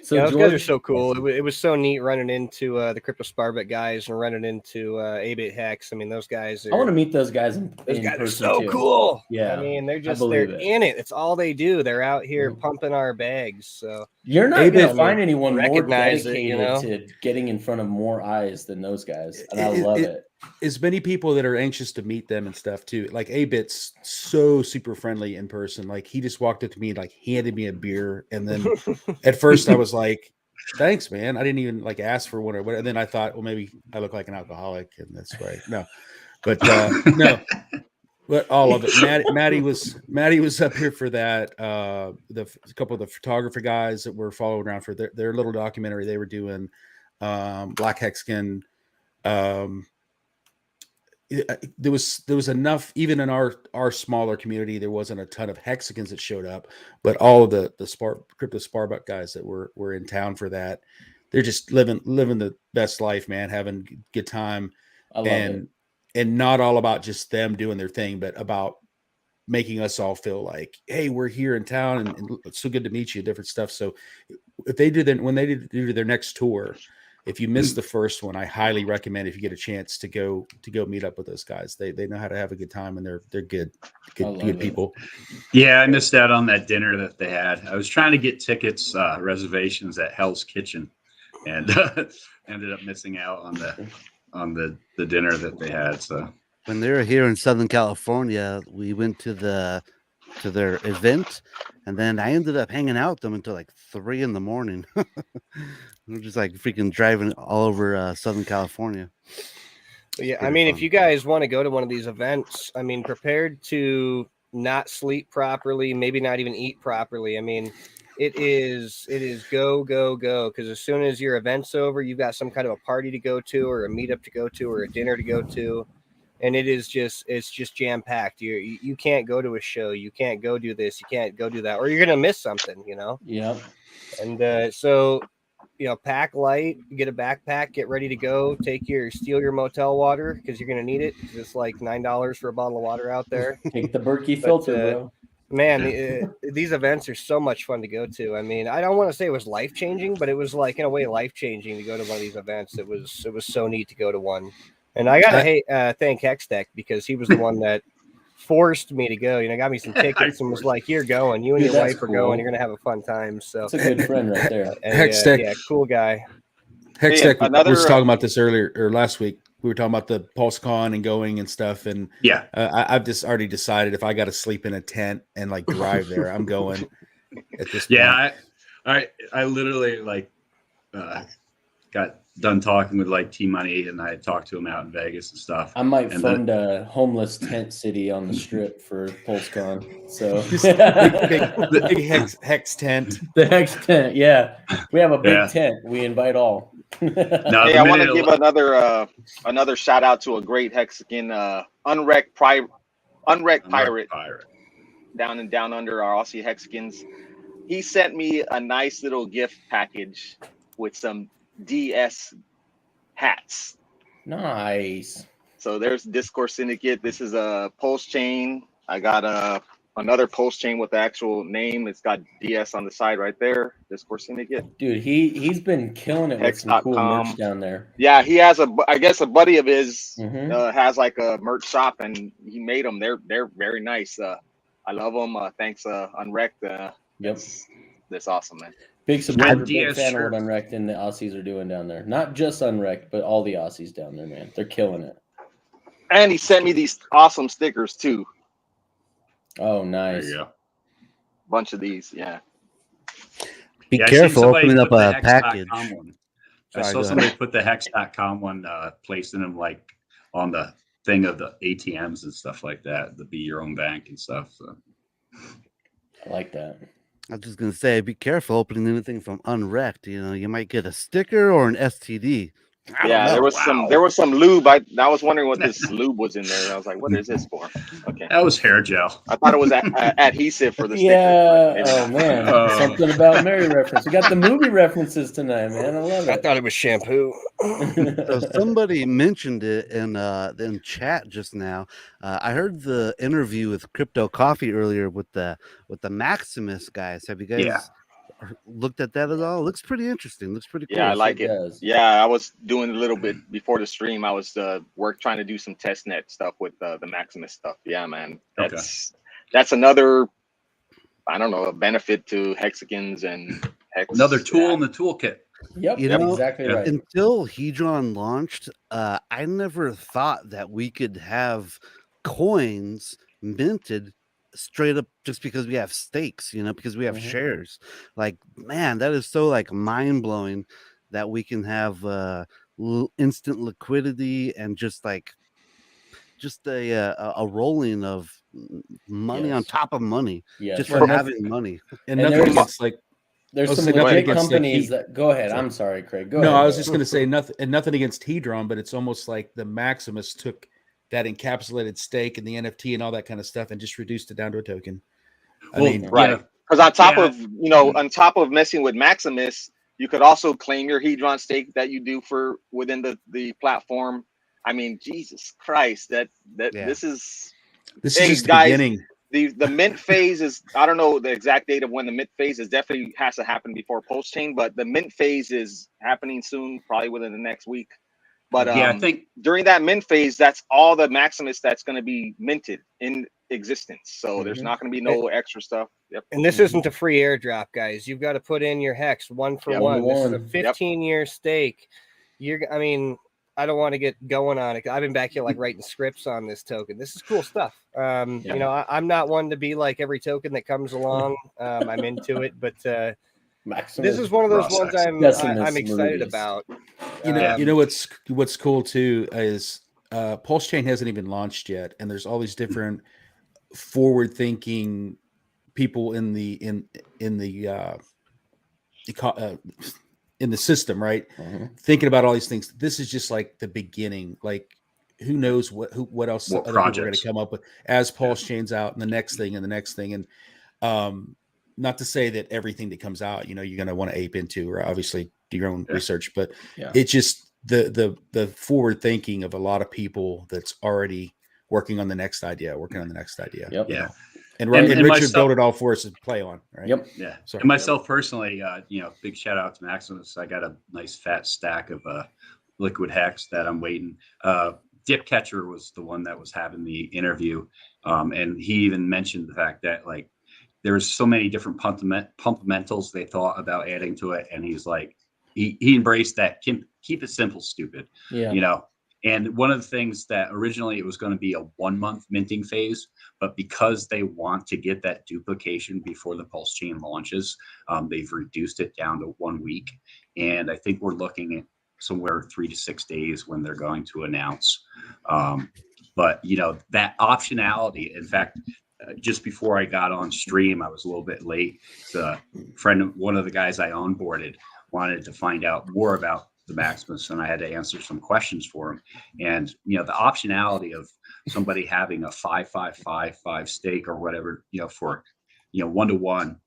So those guys are so cool. It was so neat running into the Crypto Starbuck guys and running into 8-Bit Hex. I mean, those guys are, I want to meet those guys in guys person are so too. cool. Yeah. I mean, they're in it. It's all they do. They're out here pumping our bags. So you're not going to find anyone more recognize dedicated to getting in front of more eyes than those guys. And I love it. As many people that are anxious to meet them and stuff too. Like 8-Bit's so super friendly in person. Like he just walked up to me and like handed me a beer. And then at first I was like, thanks, man. I didn't even like ask for one or whatever. And then I thought, well, maybe I look like an alcoholic and that's right. No, but no, but all of it. Maddie was up here for that. A couple of the photographer guys that were following around for their little documentary they were doing. Black Hexagon. There was enough, even in our smaller community, there wasn't a ton of Hexicans that showed up, but all of the crypto Sparbuck guys that were in town for that, they're just living the best life, man, having a good time. I love it. And not all about just them doing their thing, but about making us all feel like, hey, we're here in town and it's so good to meet you, different stuff. So if they do when they do their next tour, if you missed the first one, I highly recommend if you get a chance to go meet up with those guys. They know how to have a good time and they're good people. Yeah, I missed out on that dinner that they had. I was trying to get tickets, reservations at Hell's Kitchen, and ended up missing out on the dinner that they had. So when they were here in Southern California, we went to their event, and then I ended up hanging out with them until like 3 a.m. We're just like freaking driving all over Southern California. Yeah, I mean, if you guys want to go to one of these events, I mean, prepared to not sleep properly, maybe not even eat properly. I mean, it is go, go, go. Because as soon as your event's over, you've got some kind of a party to go to, or a meetup to go to, or a dinner to go to. And it's just jam packed. You can't go to a show. You can't go do this. You can't go do that, or you're gonna miss something. Yeah. And so, pack light. Get a backpack. Get ready to go. Steal your motel water because you're gonna need it. It's like $9 for a bottle of water out there. Take the Berkey filter, bro. Man, these events are so much fun to go to. I mean, I don't want to say it was life changing, but it was like in a way life changing to go to one of these events. It was so neat to go to one. And I gotta thank Hextech because he was the one that forced me to go. Got me some tickets and was like, "You're going. You and your wife are going. You're gonna have a fun time." So it's a good friend right there. Hextech, yeah, cool guy. Hextech we was talking about this earlier or last week. We were talking about the PulseCon and going and stuff. And yeah, I've just already decided if I got to sleep in a tent and like drive there, I'm going. At this point. Yeah, I literally like got done talking with like T-Money, and I talked to him out in Vegas and stuff. I might fund a homeless tent city on the strip for PulseCon. So the big hex tent. The hex tent, yeah. We have a big tent. We invite all. Hey, I want to give another shout out to a great Hexican unwrecked pirate down under our Aussie Hexicans. He sent me a nice little gift package with some DS hats. Nice. So there's Discourse Syndicate. This is a PulseChain. I got another PulseChain with the actual name. It's got DS on the side right there. Discourse Syndicate. Dude, he's been killing it with some cool merch down there. Yeah, he has I guess a buddy of his has like a merch shop, and he made them. They're very nice. I love them. Thanks, Unwrecked. Yep. That's awesome, man. Big supporter, big fan of what Unwrecked and the Aussies are doing down there. Not just Unwrecked, but all the Aussies down there, man. They're killing it. And he sent me these awesome stickers too. Oh, nice. There you go. Bunch of these, yeah. Be careful opening up a package. I saw somebody put the hex.com one placing them like on the thing of the ATMs and stuff like that, to be your own bank and stuff. So I like that. I was just gonna say, be careful opening anything from unwrecked. You know, you might get a sticker or an STD. I don't know. There was some lube. I was wondering what this lube was in there. I was like, what is this for? Okay. That was hair gel. I thought it was adhesive for the sticker. Yeah. Oh man, something about Mary reference. We got the movie references tonight, man. I love it. I thought it was shampoo. So somebody mentioned it in chat just now. I heard the interview with Crypto Coffee earlier with the Maximus guys. Have you guys looked at that at all? It looks pretty interesting. Looks pretty cool. Yeah, I like it. Yeah, I was doing a little bit before the stream. I was trying to do some testnet stuff with the Maximus stuff. Yeah, man. That's another, I don't know, a benefit to Hexicans and Hex. Another tool in the toolkit. Yep, You know, exactly right. Until Hedron launched, I never thought that we could have coins minted straight up just because we have stakes, you know, because we have shares. Like, man, that is so like mind-blowing that we can have instant liquidity and just a rolling of money on top of money, just for having money. And nothing against like there's some legit companies that go ahead. I'm sorry, Craig. Go ahead. No, I was just going to say nothing against Hedron, but it's almost like the Maximus took that encapsulated stake and the NFT and all that kind of stuff and just reduced it down to a token. I mean, right. Because on top of messing with Maximus, you could also claim your Hedron stake that you do for within the platform. I mean, Jesus Christ, this is just the beginning. The mint phase is, I don't know the exact date of when the mint phase is, definitely has to happen before PulseChain, but the mint phase is happening soon, probably within the next week. But I think during that mint phase, that's all the Maximus that's going to be minted in existence. So there's not going to be no extra stuff. Yep. And this isn't a free airdrop, guys. You've got to put in your hex one for one. This is a 15-year stake. I mean, I don't want to get going on it. I've been back here like writing scripts on this token. This is cool stuff. You know, I'm not one to be like every token that comes along. I'm into it, but this is one of those ones I'm excited about. You know what's cool too is PulseChain hasn't even launched yet, and there's all these different forward-thinking people in the system, right? Thinking about all these things. This is just like the beginning. Like, who knows what else other people are going to come up with as PulseChain's out, and the next thing, and the next thing, and not to say that everything that comes out, you know, you're going to want to ape into, or obviously do your own research, but it's just the forward thinking of a lot of people that's already working on the next idea. Yep. Yeah. And Richard built it all for us to play on, right? Yep. Yeah. And myself personally, big shout out to Maximus. I got a nice fat stack of liquid hex that I'm waiting. Dip Catcher was the one that was having the interview. And he even mentioned the fact that like there's so many different pumpamentals they thought about adding to it. And he's like, he embraced that. Keep it simple, stupid. Yeah. You know, and one of the things that originally it was going to be a 1 month minting phase, but because they want to get that duplication before the PulseChain launches, they've reduced it down to 1 week. And I think we're looking at somewhere 3 to 6 days when they're going to announce. But, you know, that optionality, in fact, just before I got on stream, I was a little bit late. The friend of one of the guys I onboarded wanted to find out more about the Maximus, and I had to answer some questions for him. And, you know, the optionality of somebody having a 5-5-5-5 stake or whatever, you know, for, you know, 1-to-1,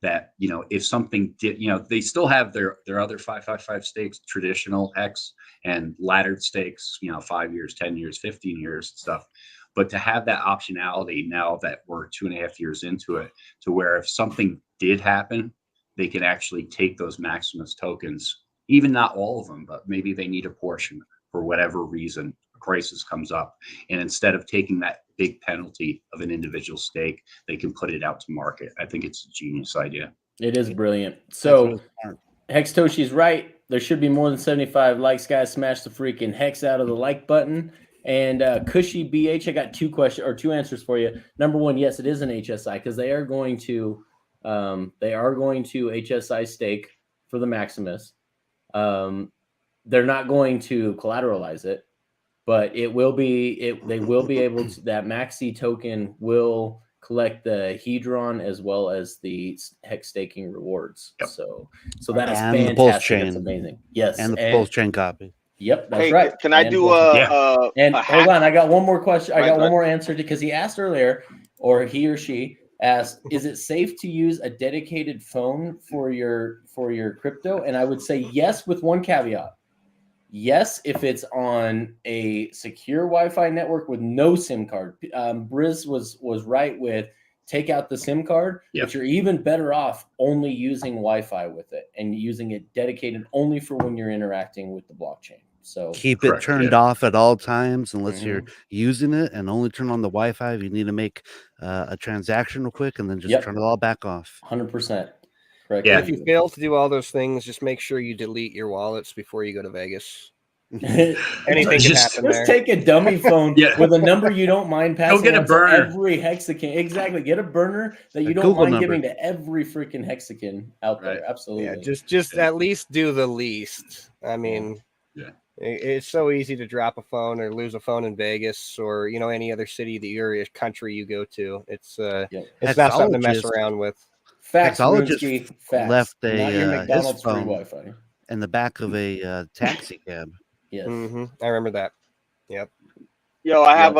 that, you know, if something did, you know, they still have their other 5-5-5 stakes, traditional X and laddered stakes, you know, 5 years, 10 years, 15 years and stuff. But to have that optionality now that we're 2.5 years into it, to where if something did happen, they can actually take those Maximus tokens, even not all of them, but maybe they need a portion for whatever reason, a crisis comes up. And instead of taking that big penalty of an individual stake, they can put it out to market. I think it's a genius idea. It is brilliant. So Hextoshi's right. There should be more than 75 likes, guys. Smash the freaking hex out of the like button. And Cushy BH, I got two answers for you. Number one, yes, it is an HSI because they are going to HSI stake for the Maximus. They're not going to collateralize it. but it will be they will be able to, that Maxi token will collect the Hedron as well as the hex staking rewards. Yep. So that is And the fantastic. PulseChain. That's amazing. Yes, And the PulseChain copy. Yep, that's Hey, right. can I And do PulseChain. And a hold hack? on, I got one more question. I Right, got go one more answer because he asked earlier, or he or she asked, is it safe to use a dedicated phone for your crypto? And I would say yes, with one caveat. Yes, if it's on a secure Wi-Fi network with no SIM card. Briz was right with take out the SIM card, but you're even better off only using Wi-Fi with it and using it dedicated only for when you're interacting with the blockchain. So keep it turned off at all times unless you're using it, and only turn on the Wi-Fi if you need to make a transaction real quick, and then just turn it all back off. 100%. Correct. Yeah. If you fail to do all those things, just make sure you delete your wallets before you go to Vegas. Anything can happen there. Just take a dummy phone with a number you don't mind passing. Go get a burner. Every Hexican. Exactly. Get a burner that you don't mind giving to every freaking Hexican out there. Absolutely. Yeah, just at least do the least. I mean, it's so easy to drop a phone or lose a phone in Vegas or any other city that you're a country you go to. It's not something to mess around with. Facts. Hexologist facts. left Not your McDonald's his phone free Wi-Fi in the back of a taxi cab. Yes, I remember that. Yep. Yo, I have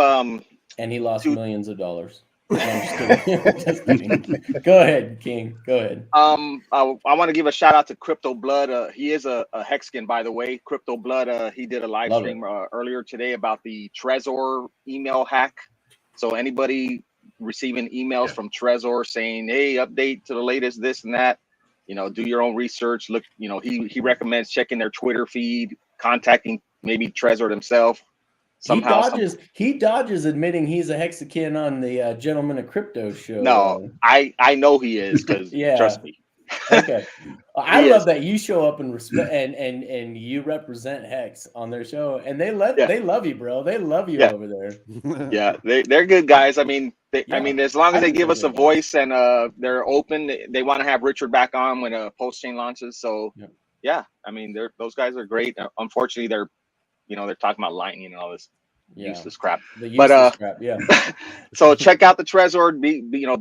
and he lost millions of dollars. No, just kidding. Go ahead, King. Go ahead. I want to give a shout out to Crypto Blood. He is a Hexican, by the way. Crypto Blood. He did a live stream earlier today about the Trezor email hack. So anybody receiving emails from Trezor saying, "Hey, update to the latest this and that," do your own research. Look, he recommends checking their Twitter feed, contacting maybe Trezor himself. Somehow, he dodges admitting he's a Hexican on the Gentleman of Crypto show. No, I know he is because trust me. Okay, I love that you show up and respect and you represent Hex on their show, and they love you, bro. They love you over there. Yeah, they're good guys. I mean, as long as they give us a voice and they're open, they want to have Richard back on when PulseChain launches. So I mean, those guys are great. Unfortunately, they're talking about Lightning and all this useless crap. So check out the Trezor.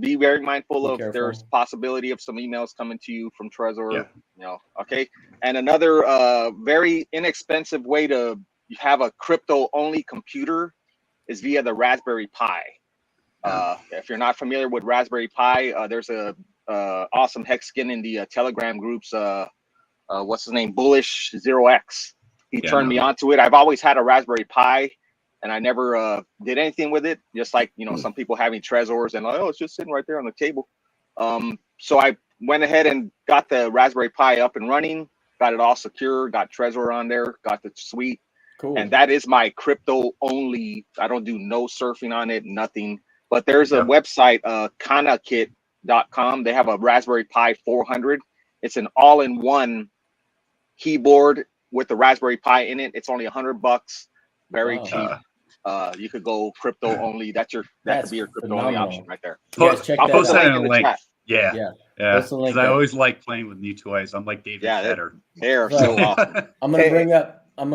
Be very mindful of there's possibility of some emails coming to you from Trezor. Okay. And another very inexpensive way to have a crypto only computer is via the Raspberry Pi. If you're not familiar with Raspberry Pi, there's a awesome Hexican in the Telegram groups. What's his name? Bullish 0x. He turned me onto it. I've always had a Raspberry Pi, and I never did anything with it. Just like some people having Trezors and it's just sitting right there on the table. So I went ahead and got the Raspberry Pi up and running. Got it all secure. Got Trezor on there. Got the suite. Cool. And that is my crypto only. I don't do no surfing on it. Nothing. But there's a website, KNTX.com. They have a Raspberry Pi 400. It's an all-in-one keyboard with the Raspberry Pi in it. It's only $100. Very cheap. You could go crypto only. That could be your crypto only option right there. I'll post that in a link. Yeah. Because I always like playing with new toys. I'm like David Fetter. They're so awesome. I'm gonna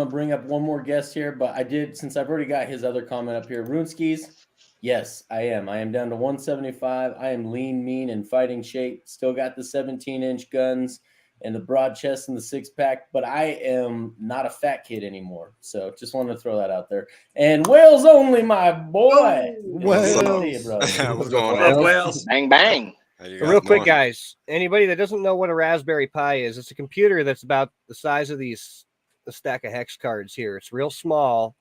bring up one more guest here, but since I've already got his other comment up here. Runeskis. Yes, I am. I am down to 175. I am lean, mean, and fighting shape. Still got the 17-inch guns and the broad chest and the six-pack, but I am not a fat kid anymore. So just wanted to throw that out there. And Wales only, my boy. What's going on? Wales. Bang, bang. Real quick, guys. Anybody that doesn't know what a Raspberry Pi is, it's a computer that's about the size of a stack of hex cards here. It's real small.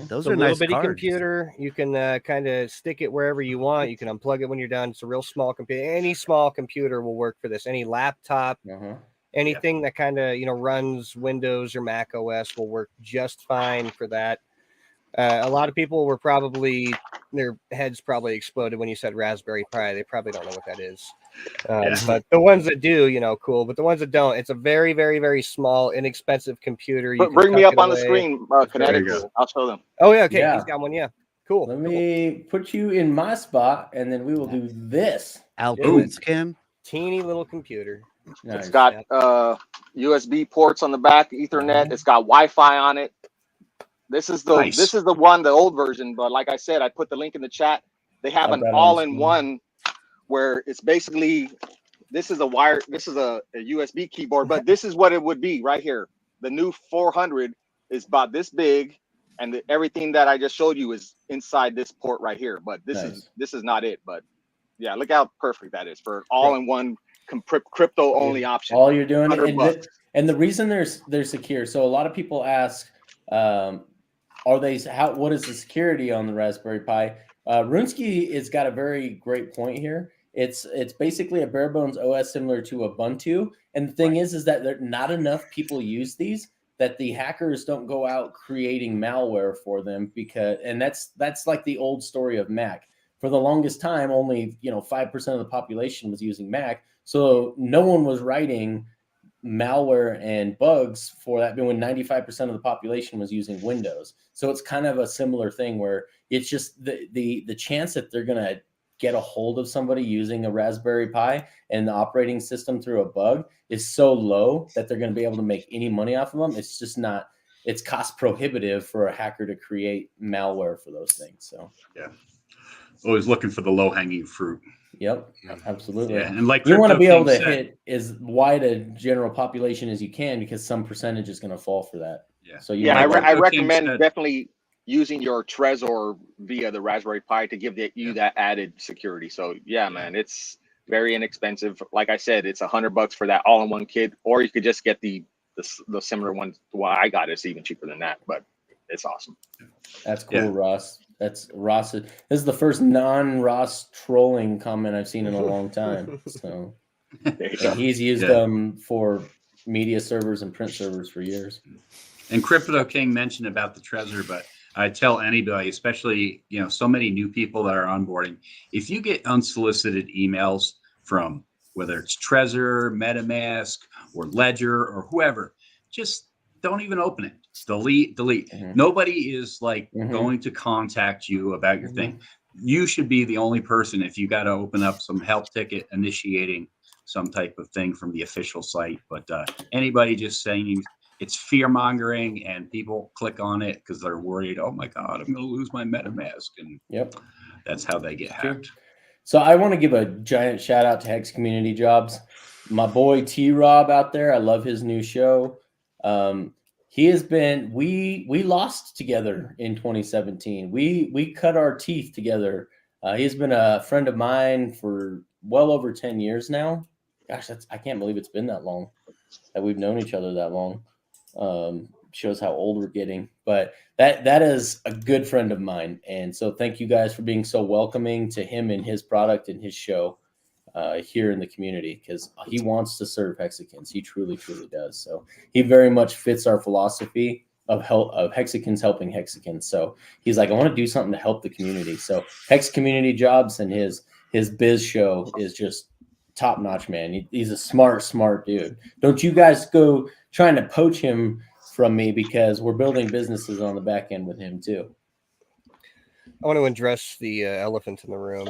Those are a little nice bitty cards. Computer. You can kind of stick it wherever you want. You can unplug it when you're done. It's a real small computer. Any small computer will work for this. Any laptop, anything that kind of runs Windows or Mac OS will work just fine for that. A lot of people were their heads probably exploded when you said Raspberry Pi. They probably don't know what that is. But the ones that do, cool. But the ones that don't, it's a very, very, very small, inexpensive computer. You Bring me up on the screen, Connecticut. I'll show them. Oh, yeah. Okay. He's got one. Yeah. Cool. Let me put you in my spot, and then we will do this. Output scan. Teeny little computer. Nice. It's got USB ports on the back, Ethernet. It's got Wi-Fi on it. This is the one, the old version. But like I said, I put the link in the chat. They have an all-in-one where it's basically, this is a USB keyboard, but this is what it would be right here. The new 400 is about this big, and everything that I just showed you is inside this port right here. But this is not it. But yeah, look how perfect that is for an all-in-one crypto only option. All you're doing, and the reason they're secure. So a lot of people ask, what is the security on the Raspberry Pi? Runsky has got a very great point here. It's basically a bare bones OS similar to Ubuntu. And the thing is that there not enough people use these, that the hackers don't go out creating malware for them, and that's like the old story of Mac. For the longest time, only 5% of the population was using Mac. So no one was writing malware and bugs for that, when 95% of the population was using Windows. So it's kind of a similar thing where it's just the chance that they're going to get a hold of somebody using a Raspberry Pi and the operating system through a bug is so low that they're going to be able to make any money off of them. It's just not, it's cost prohibitive for a hacker to create malware for those things. So yeah, always looking for the low-hanging fruit. Yep, absolutely. Yeah, and like you want to be able to hit as wide a general population as you can, because some percentage is going to fall for that. Yeah. So I recommend definitely using your Trezor via the Raspberry Pi to give you that added security. So yeah, man, it's very inexpensive. Like I said, it's $100 for that all-in-one kit, or you could just get the similar one to what I got. It's even cheaper than that, but it's awesome. That's cool, Ross. That's Ross. This is the first non-Ross trolling comment I've seen in a long time. So he's used them for media servers and print servers for years. And Crypto King mentioned about the Trezor, but I tell anybody, especially so many new people that are onboarding, if you get unsolicited emails from whether it's Trezor, MetaMask, or Ledger, or whoever, just don't even open it. Delete. Mm-hmm. Nobody is going to contact you about your thing. You should be the only person, if you got to open up some help ticket initiating some type of thing from the official site. But anybody just saying it's fear mongering, and people click on it because they're worried, oh my God, I'm going to lose my MetaMask. And that's how they get hacked. So I want to give a giant shout out to Hex Community Jobs. My boy T-Rob out there. I love his new show. He has been, we lost together in 2017. We cut our teeth together. He's been a friend of mine for well over 10 years now. Gosh, I can't believe it's been that long that we've known each other that long. Shows how old we're getting, but that is a good friend of mine. And so thank you guys for being so welcoming to him and his product and his show here in the community, because he wants to serve Hexicans. He truly does. So he very much fits our philosophy of Hexicans helping Hexicans. So he's like, I want to do something to help the community. So Hex Community Jobs and his biz show is just top notch, man. He's a smart dude. Don't you guys go trying to poach him from me, because we're building businesses on the back end with him too. I want to address the elephant in the room.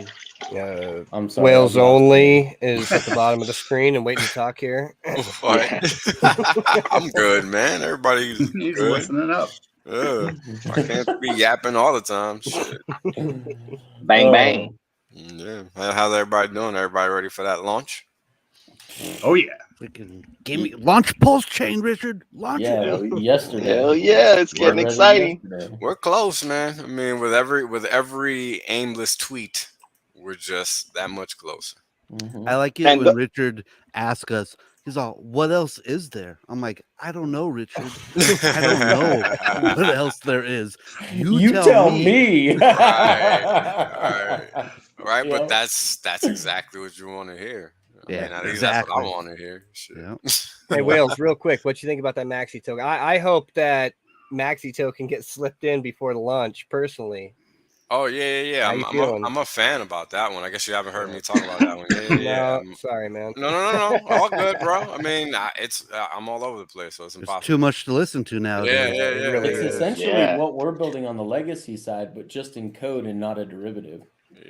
I'm sorry. Whales only is at the bottom of the screen and waiting to talk here. I'm good, man. Everybody's He's listening up. I can't be yapping all the time. Shit. Bang, bang. Yeah. How's everybody doing? Everybody ready for that launch? Oh, yeah. Freaking give me launch PulseChain, Richard. Launch it. Yesterday. Hell yeah, it's getting exciting. We're close, man. I mean, with every aimless tweet, we're just that much closer. I like it when Richard asks us, he's all, what else is there? I'm like, I don't know, Richard. I don't know what else there is. You tell me. Right. Yep. But that's exactly what you want to hear. I mean, exactly. That's what I want to hear. Yep. Hey, Wales, real quick, what you think about that Maxi token? I hope that Maxi token gets slipped in before the launch, personally. Oh, yeah. I'm a fan about that one. I guess you haven't heard me talk about that one. Yeah. No, sorry, man. No. All good, bro. I mean, I'm all over the place, so it's impossible. There's too much to listen to now. Yeah. It's essentially what we're building on the legacy side, but just in code and not a derivative.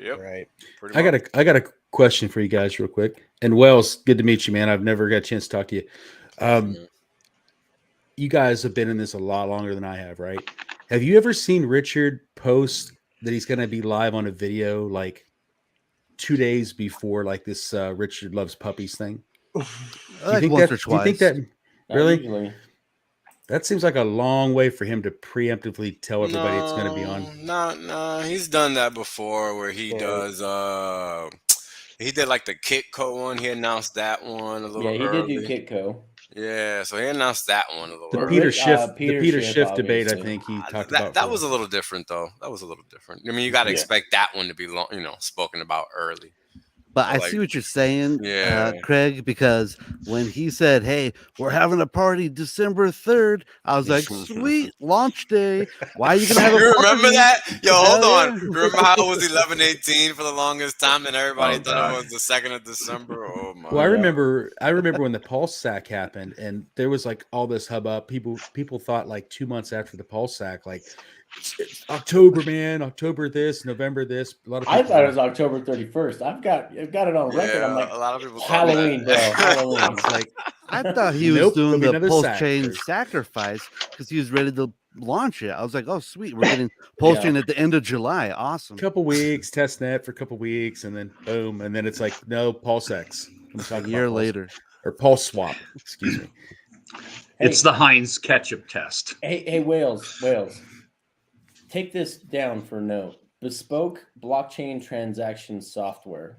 Yep. Right. I got a question for you guys real quick. And Wells, good to meet you, man. I've never got a chance to talk to you. You guys have been in this a lot longer than I have, right? Have you ever seen Richard post that he's going to be live on a video like 2 days before like this Richard Loves Puppies thing? Like once or twice. Do you think that really? Usually. That seems like a long way for him to preemptively tell everybody it's going to be on. No, he's done that before where he does he did like the Kitco one. He announced that one a little early. Yeah, he did do Kitco. Yeah, so he announced that one a little The early. Peter Schiff debate, I think he talked about. That was a little different, though. That was a little different. I mean, you got to expect that one to be, spoken about early. But I see what you're saying, Craig, because when he said, "Hey, we're having a party December 3rd," I was like, "Sweet launch day! Why are you gonna have a party?" You remember that? Yo, hold on. Remember how it was 11/18 for the longest time, and everybody thought it was the 2nd of December? Oh my! Well, I remember when the Pulsex happened, and there was like all this hubbub. People thought like 2 months after the Pulsex, like it's October, man, October this, November this. A lot of people I thought it was October 31st. I've got it on record. I'm like, a lot of people Halloween, bro. Halloween. like, I thought he was doing the PulseChain PulseChain sacrifice because he was ready to launch it. I was like, oh, sweet. We're getting PulseChain at the end of July. Awesome. Couple weeks, testnet for a couple weeks, and then boom. And then it's like, no, Pulsex. A year later. Or Pulse Swap. Excuse me. It's the Heinz ketchup test. Hey, Wales. Take this down for note. Bespoke blockchain transaction software.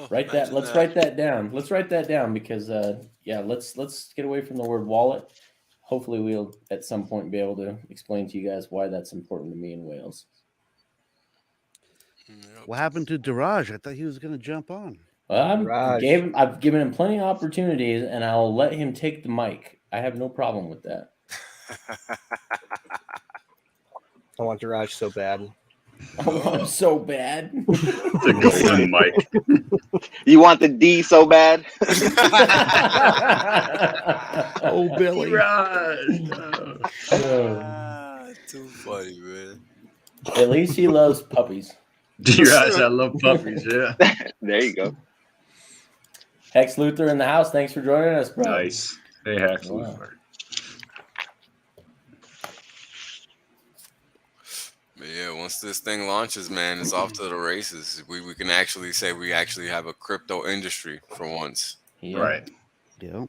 Write that. Let's write that down. Let's write that down because let's get away from the word wallet. Hopefully we'll at some point be able to explain to you guys why that's important to me in Wales. What happened to Diraj? I thought he was going to jump on. Well, I've given him plenty of opportunities, and I'll let him take the mic. I have no problem with that. I want Diraj so bad. I want him so bad. The golden mic. You want the D so bad? Oh, Billy. Too funny, man. At least he loves puppies. Diraj, I love puppies, yeah. There you go. Hex Luther in the house. Thanks for joining us, bro. Nice. Hey, Hex Luther. But yeah, once this thing launches, man, it's off to the races. We can actually say we actually have a crypto industry for once. Yeah. Right. Yeah.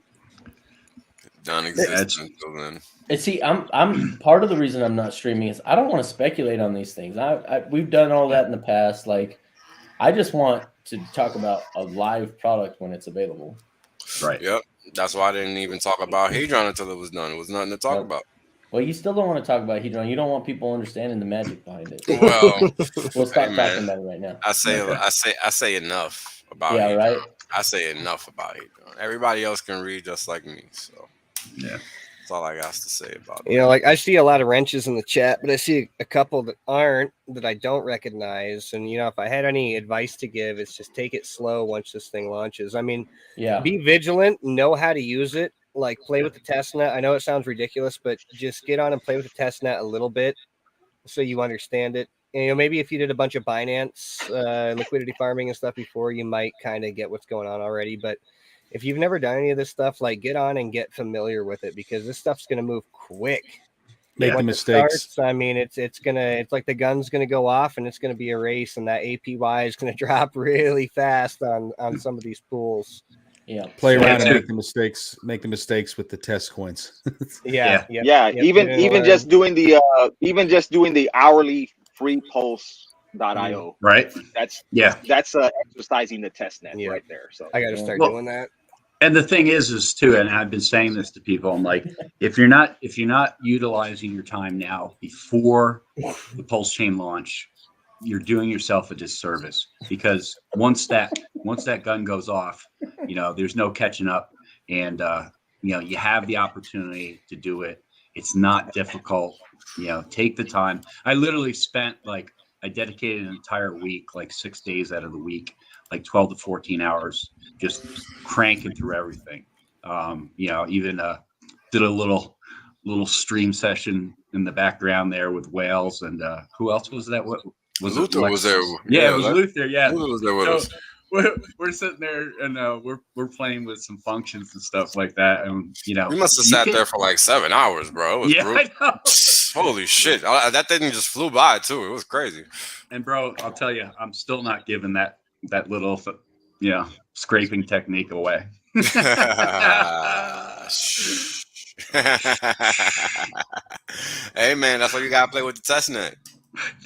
Non-existent until then. And see, I'm part of the reason I'm not streaming is I don't want to speculate on these things. We've done all that in the past. Like, I just want to talk about a live product when it's available. Right. Yep. That's why I didn't even talk about Hadron until it was done. It was nothing to talk about. Well, you still don't want to talk about Hadron. You don't want people understanding the magic behind it. Well, we'll stop talking about it right now. I say enough about Hadron. Right. I say enough about Hadron. Everybody else can read just like me. So yeah. That's all I got to say about it. You know, like I see a lot of wrenches in the chat, but I see a couple that I don't recognize. And, you know, if I had any advice to give, it's just take it slow once this thing launches. I mean, be vigilant, know how to use it, like play with the testnet. I know it sounds ridiculous, but just get on and play with the testnet a little bit so you understand it. And, you know, maybe if you did a bunch of Binance liquidity farming and stuff before, you might kind of get what's going on already. But if you've never done any of this stuff, like get on and get familiar with it because this stuff's going to move quick. Make the mistakes. Starts, I mean, it's like the gun's going to go off and it's going to be a race and that APY is going to drop really fast on some of these pools. Yeah. Play around and make the mistakes with the test coins. Yeah. Even just doing the hourly free pulse.io. Right. That's exercising the testnet right there. So I got to start doing that. And the thing is too, and I've been saying this to people, I'm like, if you're not utilizing your time now before the PulseChain launch, you're doing yourself a disservice because once that gun goes off, you know, there's no catching up, and you know, you have the opportunity to do it. It's not difficult. You know, take the time. I literally I dedicated an entire week, like 6 days out of the week, like 12 to 14 hours, just cranking through everything. You know, even did a little stream session in the background there with Wales and who else was that? What was Luther? Was there? Yeah, it was Luther. Yeah, Luther was there with us. We're sitting there and we're playing with some functions and stuff like that, and you know, we must have sat there for like 7 hours, bro. It was brutal. I know. Holy shit! That thing just flew by too. It was crazy. And bro, I'll tell you, I'm still not giving that little, scraping technique away. Hey man, that's why you gotta play with the testnet.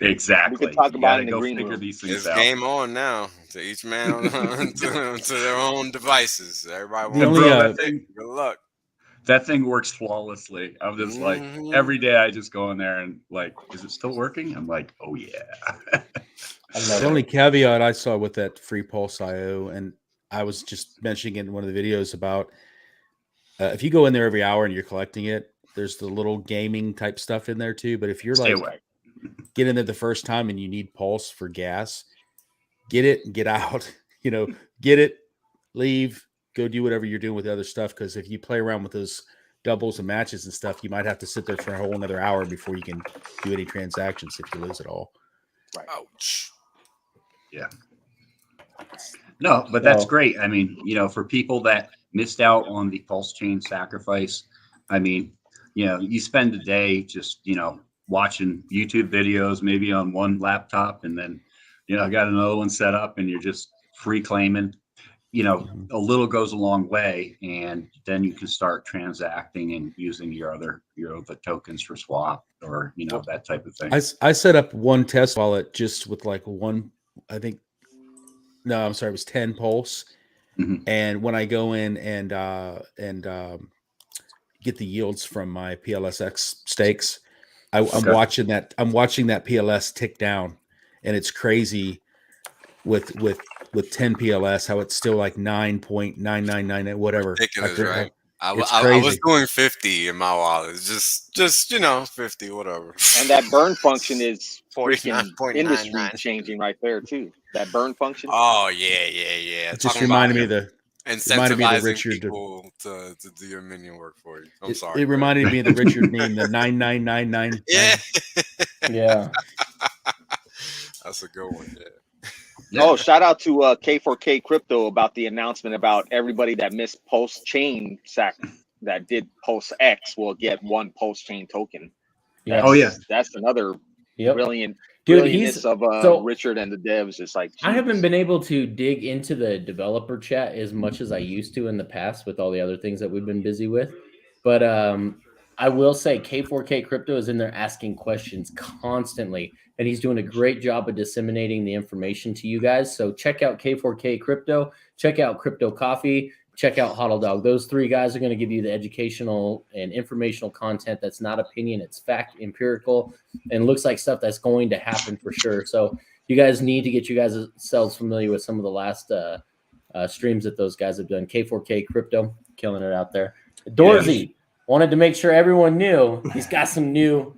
Exactly. We can talk about it in the green figure room. these things It's out. game on now. To each man to their own devices. Everybody The wants only, that thing, good luck. That thing works flawlessly. I'm just like, every day I just go in there and like, is it still working? I'm like, oh yeah. The only caveat I saw with that free Pulse IO, and I was just mentioning in one of the videos about if you go in there every hour and you're collecting it, there's the little gaming type stuff in there too. But if you're Stay like away. Get in there the first time and you need Pulse for gas, get it and get out. Get it, leave, go do whatever you're doing with the other stuff. Because if you play around with those doubles and matches and stuff, you might have to sit there for a whole another hour before you can do any transactions if you lose it all. Right. Ouch. Yeah. No, but that's great. I mean, for people that missed out on the PulseChain sacrifice, I mean, you spend a day just, watching YouTube videos, maybe on one laptop, and then, I got another one set up and you're just free claiming, a little goes a long way, and then you can start transacting and using your other tokens for swap or, that type of thing. I set up one test wallet just with like one, I think, no, I'm sorry, it was 10 Pulse. Mm-hmm. And when I go in and get the yields from my PLSX stakes, I'm watching that PLS tick down, and it's crazy with 10 PLS how it's still like 9.999 whatever. Ridiculous, right? I was doing 50 in my wallet. Just 50, whatever. And that burn function is 49.99 industry changing right there too. That burn function. Oh yeah. It just reminded me of the incentivizing people to do your minion work for you. I'm sorry. It reminded me of the Richard meme, the 9999. Yeah. That's a good one. Yeah. Oh, shout out to K4K Crypto about the announcement about everybody that missed PulseChain that did Pulsex will get one PulseChain token. That's another brilliant. Dude, brilliantness of Richard and the devs. It's like, I haven't been able to dig into the developer chat as much as I used to in the past with all the other things that we've been busy with. But I will say K4K Crypto is in there asking questions constantly, and he's doing a great job of disseminating the information to you guys. So check out K4K Crypto, check out Crypto Coffee, check out Hodl Dog. Those three guys are going to give you the educational and informational content that's not opinion, it's fact, empirical, and looks like stuff that's going to happen for sure. So you guys need to get you guys selves familiar with some of the last streams that those guys have done. K4K Crypto, killing it out there. Dorsey wanted to make sure everyone knew he's got some new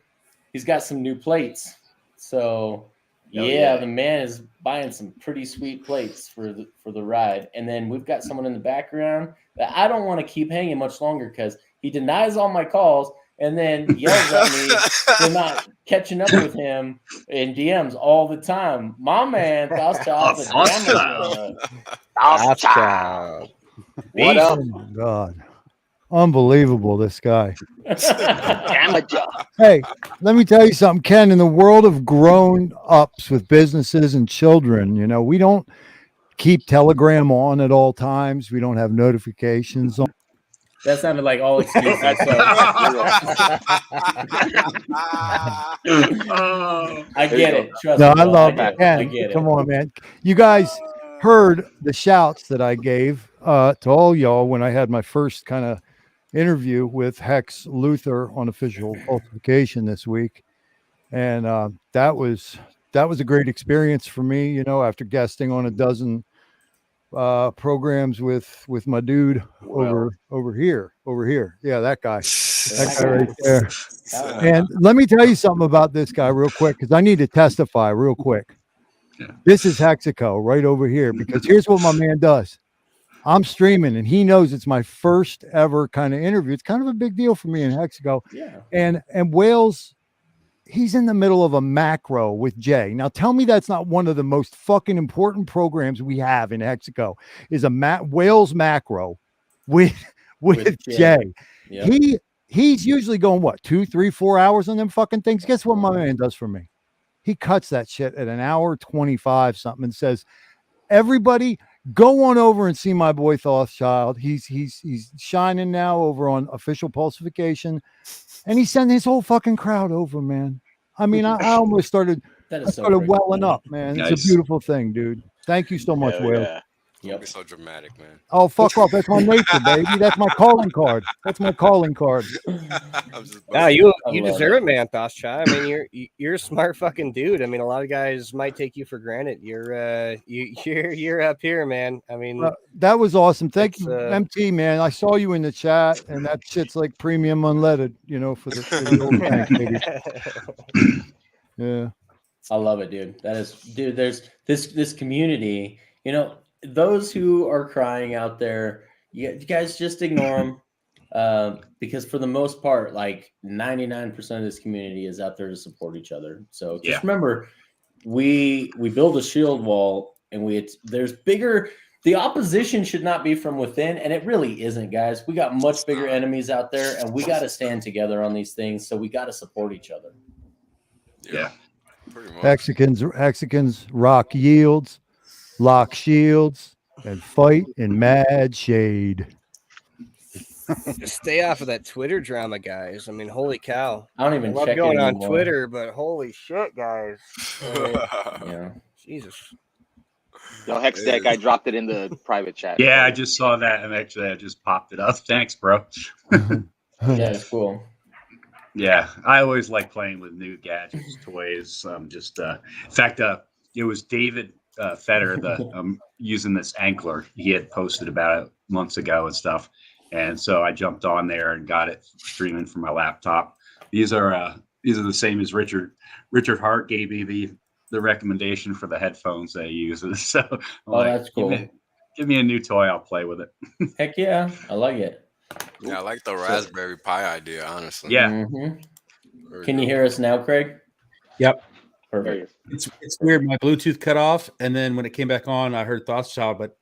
plates. So the man is buying some pretty sweet plates for the ride. And then we've got someone in the background that I don't want to keep hanging much longer because he denies all my calls and then yells at me for not catching up with him in DMs all the time. My man, Rothschild. What up? Oh, God. Unbelievable, this guy. Hey, let me tell you something, Ken. In the world of grown-ups with businesses and children, we don't keep Telegram on at all times. We don't have notifications on. That sounded like all excuses. I get it. Trust me. I love it. Ken, come on, man. You guys heard the shouts that I gave to all y'all when I had my first kind of interview with Hex Luther on official falsification this week, and that was a great experience for me. After guesting on a dozen programs with my dude over here. Yeah, that guy right there. And let me tell you something about this guy real quick, because I need to testify real quick. This is Hexico right over here, because here's what my man does. I'm streaming, and he knows it's my first ever kind of interview. It's kind of a big deal for me in Hexico. Yeah. And Wales, he's in the middle of a macro with Jay. Now, tell me that's not one of the most fucking important programs we have in Hexico, is a Wales macro with Jay. Yep. he's usually going what 2, 3, 4 hours on them fucking things. Guess what my man does for me? He cuts that shit at an hour 25 something and says, everybody go on over and see my boy Rothschild. He's shining now over on official Pulsification, and he's sending his whole fucking crowd over, man. I mean, I almost started welling up, man. Nice. It's a beautiful thing, dude. Thank you so much, Will. Yeah. Don't be so dramatic, man. Oh, fuck off. That's my nature, baby. That's my calling card. That's my calling card. No, you deserve it, man, Rothschild. I mean, you're a smart fucking dude. I mean, a lot of guys might take you for granted. You're up here, man. I mean, that was awesome. Thank you, MT, man. I saw you in the chat, and that shit's like premium unleaded, you know, for the old tank, baby. Yeah. I love it, dude. There's this community, you know, those who are crying out there, you guys just ignore them, because for the most part, like 99% of this community is out there to support each other. So just remember, we build a shield wall, and there's bigger. The opposition should not be from within, and it really isn't, guys. We got much bigger enemies out there, and we got to stand together on these things. So we got to support each other. Yeah. Hexicans rock yields, lock shields, and fight in mad shade. Stay off of that Twitter drama, guys. I mean, holy cow! I don't even love going on Twitter, but holy shit, guys! Yeah, Jesus. Yo, Hex, that guy dropped it in the private chat. Yeah, I just saw that, and actually, I just popped it up. Thanks, bro. Yeah, it's cool. Yeah, I always like playing with new gadgets, toys. In fact, it was David Fetter, using this Ankler. He had posted about it months ago and stuff, and so I jumped on there and got it streaming from my laptop. These are the same as Richard Hart gave me the recommendation for the headphones that he uses. So, that's cool. Give me a new toy, I'll play with it. Heck yeah, I like it. Yeah, I like the Raspberry Pi idea, honestly. Yeah. Mm-hmm. Can you hear us now, Craig? Yep. Perfect. It's weird. My Bluetooth cut off, and then when it came back on, I heard Rothschild, but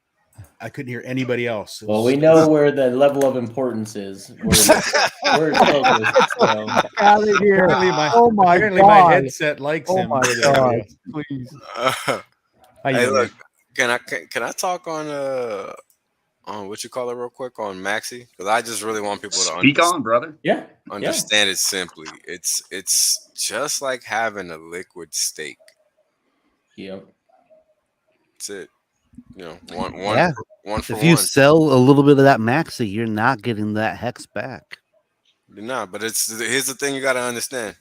I couldn't hear anybody else. Well, we know where the level of importance is. We're focused. So. Out of here. Apparently my headset likes him. Oh my God, please. Hey, look, can I talk on what you call it real quick on Maxi? Because I just really want people to speak on, brother. Yeah. Understand it simply. It's just like having a liquid stake. Yep. That's it. You know, one for if you sell a little bit of that Maxi, you're not getting that Hex back. You're not, but here's the thing you got to understand.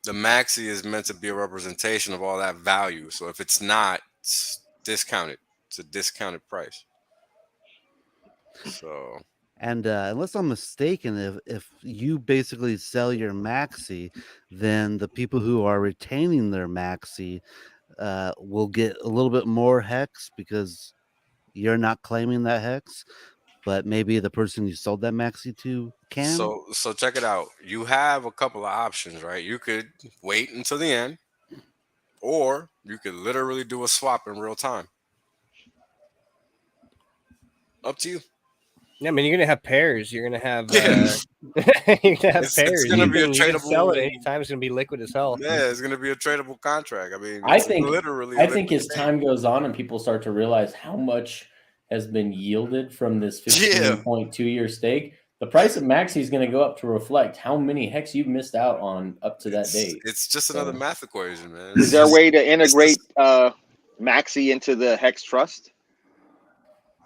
The Maxi is meant to be a representation of all that value. So if it's not, it's discounted. It's a discounted price. So, and unless I'm mistaken, if you basically sell your Maxi, then the people who are retaining their Maxi will get a little bit more Hex because you're not claiming that Hex, but maybe the person you sold that Maxi to can. So check it out. You have a couple of options, right? You could wait until the end, or you could literally do a swap in real time. Up to you. Yeah, I mean, you're gonna have pairs. You're gonna have pairs. It's gonna be a tradable. tradable. Sell it anytime. It's gonna be liquid as hell. Yeah, it's gonna be a tradable contract. I mean, I think as time goes on and people start to realize how much has been yielded from this 15.2 year stake, the price of Maxi is going to go up to reflect how many Hex you've missed out on up to that date. It's just another math equation, man. Is there a way to integrate Maxi into the Hex Trust?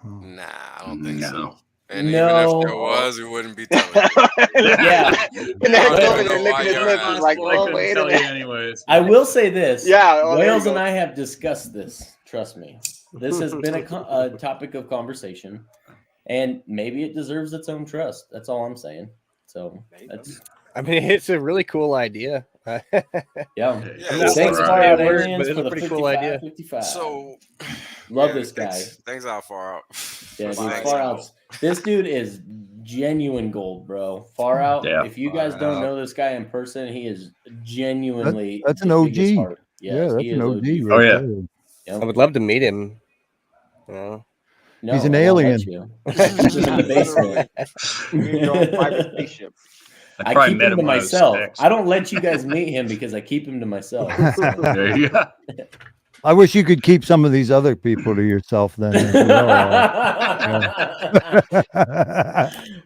Nah, I don't think so. No. And even if there was, we wouldn't be telling you. Yeah. I will say this. Yeah. Wales and I have discussed this. Trust me. This has been a topic of conversation, and maybe it deserves its own trust. That's all I'm saying. So I mean, it's a really cool idea. Yeah. Thanks, Far Out Aliens, for the pretty cool idea. 55. So, love this guy. Thanks out, Far Out. Yeah, dude, Far Out. This dude is genuine gold, bro. Far Out. Yeah, if you guys don't know this guy in person, he is genuinely. That's an OG. Yes, yeah, that's an OG. Right oh yeah. Yep. I would love to meet him. No, he's an alien. He's in the basement. Your own private spaceship. I keep him to myself. I don't let you guys meet him because I keep him to myself. So. There you go. I wish you could keep some of these other people to yourself then. As well.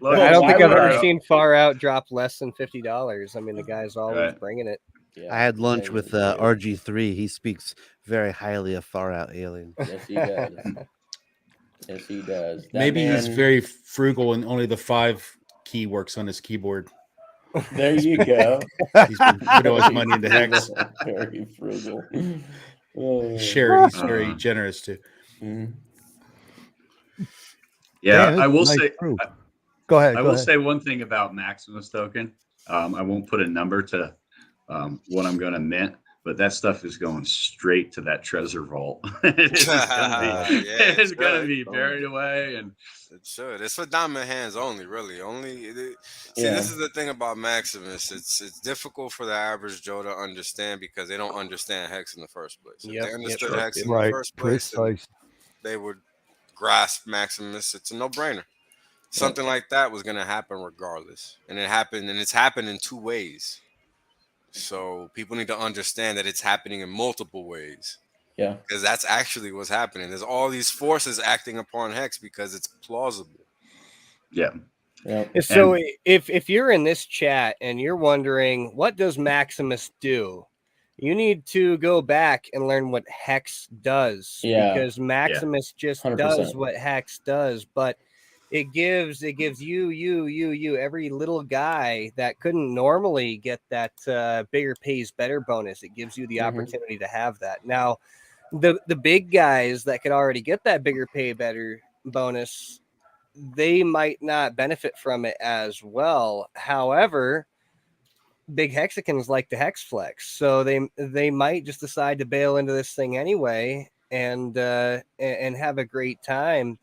Look, I don't think I've ever seen Far Out drop less than $50. I mean, the guy's always bringing it. Yeah, I had lunch with RG3. He speaks very highly of Far Out Alien. Yes, he does. Yes, he does. Maybe he's very frugal and only the 5 key works on his keyboard. There you go. He's been put all his money into Hex. Very frugal. He's very generous too. Mm-hmm. Yeah, I will say. Go ahead. I will say one thing about Maximus token. I won't put a number to what I'm going to mint, but that stuff is going straight to that treasure vault. It's going to be buried away, and it should. It's for diamond hands only, really. This is the thing about Maximus. It's difficult for the average Joe to understand because they don't understand Hex in the first place. If they understood Hex in the first place, they would grasp Maximus. It's a no-brainer. Something like that was going to happen regardless, and it happened, and it's happened in 2 ways. So people need to understand that it's happening in multiple ways. Yeah, because that's actually what's happening. There's all these forces acting upon Hex because it's plausible. Yeah. So if you're in this chat and you're wondering what does Maximus do, you need to go back and learn what Hex does. Yeah. Because Maximus just 100%. does what Hex does, but it gives you every little guy that couldn't normally get that bigger pays better bonus. It gives you the opportunity to have that. Now, the big guys that could already get that bigger pay better bonus, they might not benefit from it as well. However, big Hexicans like to hex flex, so they might just decide to bail into this thing anyway and have a great time.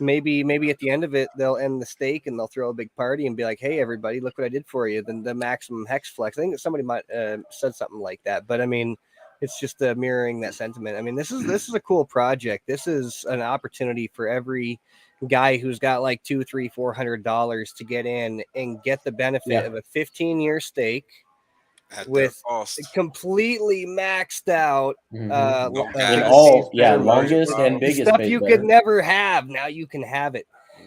Maybe at the end of it, they'll end the stake and they'll throw a big party and be like, "Hey, everybody, look what I did for you!" Then the maximum hex flex. I think somebody might said something like that, but I mean, it's just mirroring that sentiment. I mean, this is a cool project. This is an opportunity for every guy who's got like $200, $300, $400 to get in and get the benefit of a 15-year stake with completely maxed out longest and biggest stuff you could never have. Now you can have it.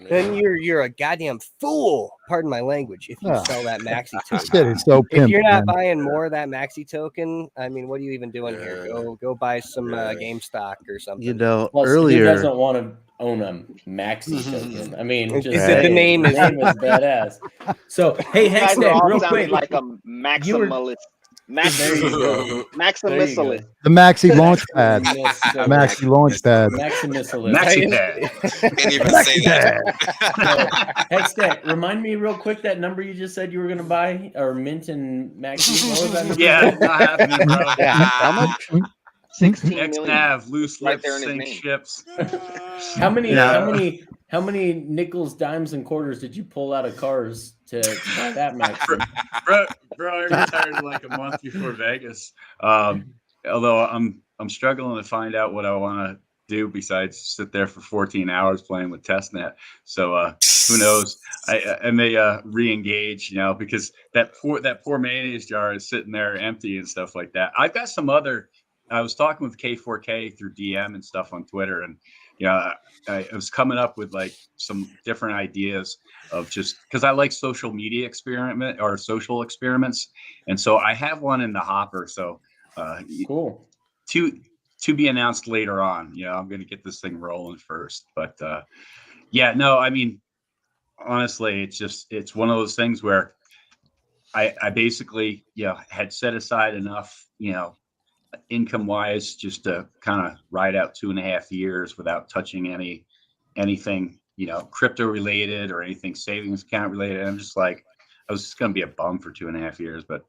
Then you're a goddamn fool. Pardon my language. If you sell that maxi token, if you're not buying more of that maxi token, I mean, what are you even doing here? Go buy some GameStop or something. You know, plus, earlier who doesn't want to own a maxi token? I mean, just the name is badass. So hey, Hextech, real quick, like a maximalist. Maximalist. The Maxi launch pad. Maxi launch pad. Maximalist. Maxi pad. Can't even say that. Hextech, remind me real quick that number you just said you were going to buy or mint and Maxi. What was that number? Yeah, it's not happening, bro. How much? 16 X million. nav, loose Right lips, there in his sink name. ships. How many nickels, dimes, and quarters did you pull out of cars to buy that Maxi? bro, I retired like a month before Vegas. Although I'm struggling to find out what I want to do besides sit there for 14 hours playing with Testnet. So who knows? I may re-engage, because that poor mayonnaise jar is sitting there empty and stuff like that. I've got some other. I was talking with K4K through DM and stuff on Twitter, and I was coming up with like some different ideas of just because I like social experiments, and so I have one in the hopper. So Cool. To be announced later on. I'm going to get this thing rolling first, but I mean, honestly, it's one of those things where I basically had set aside enough income wise just to kind of ride out 2.5 years without touching anything crypto related or anything savings account related. I'm just like, I was just going to be a bum for 2.5 years, but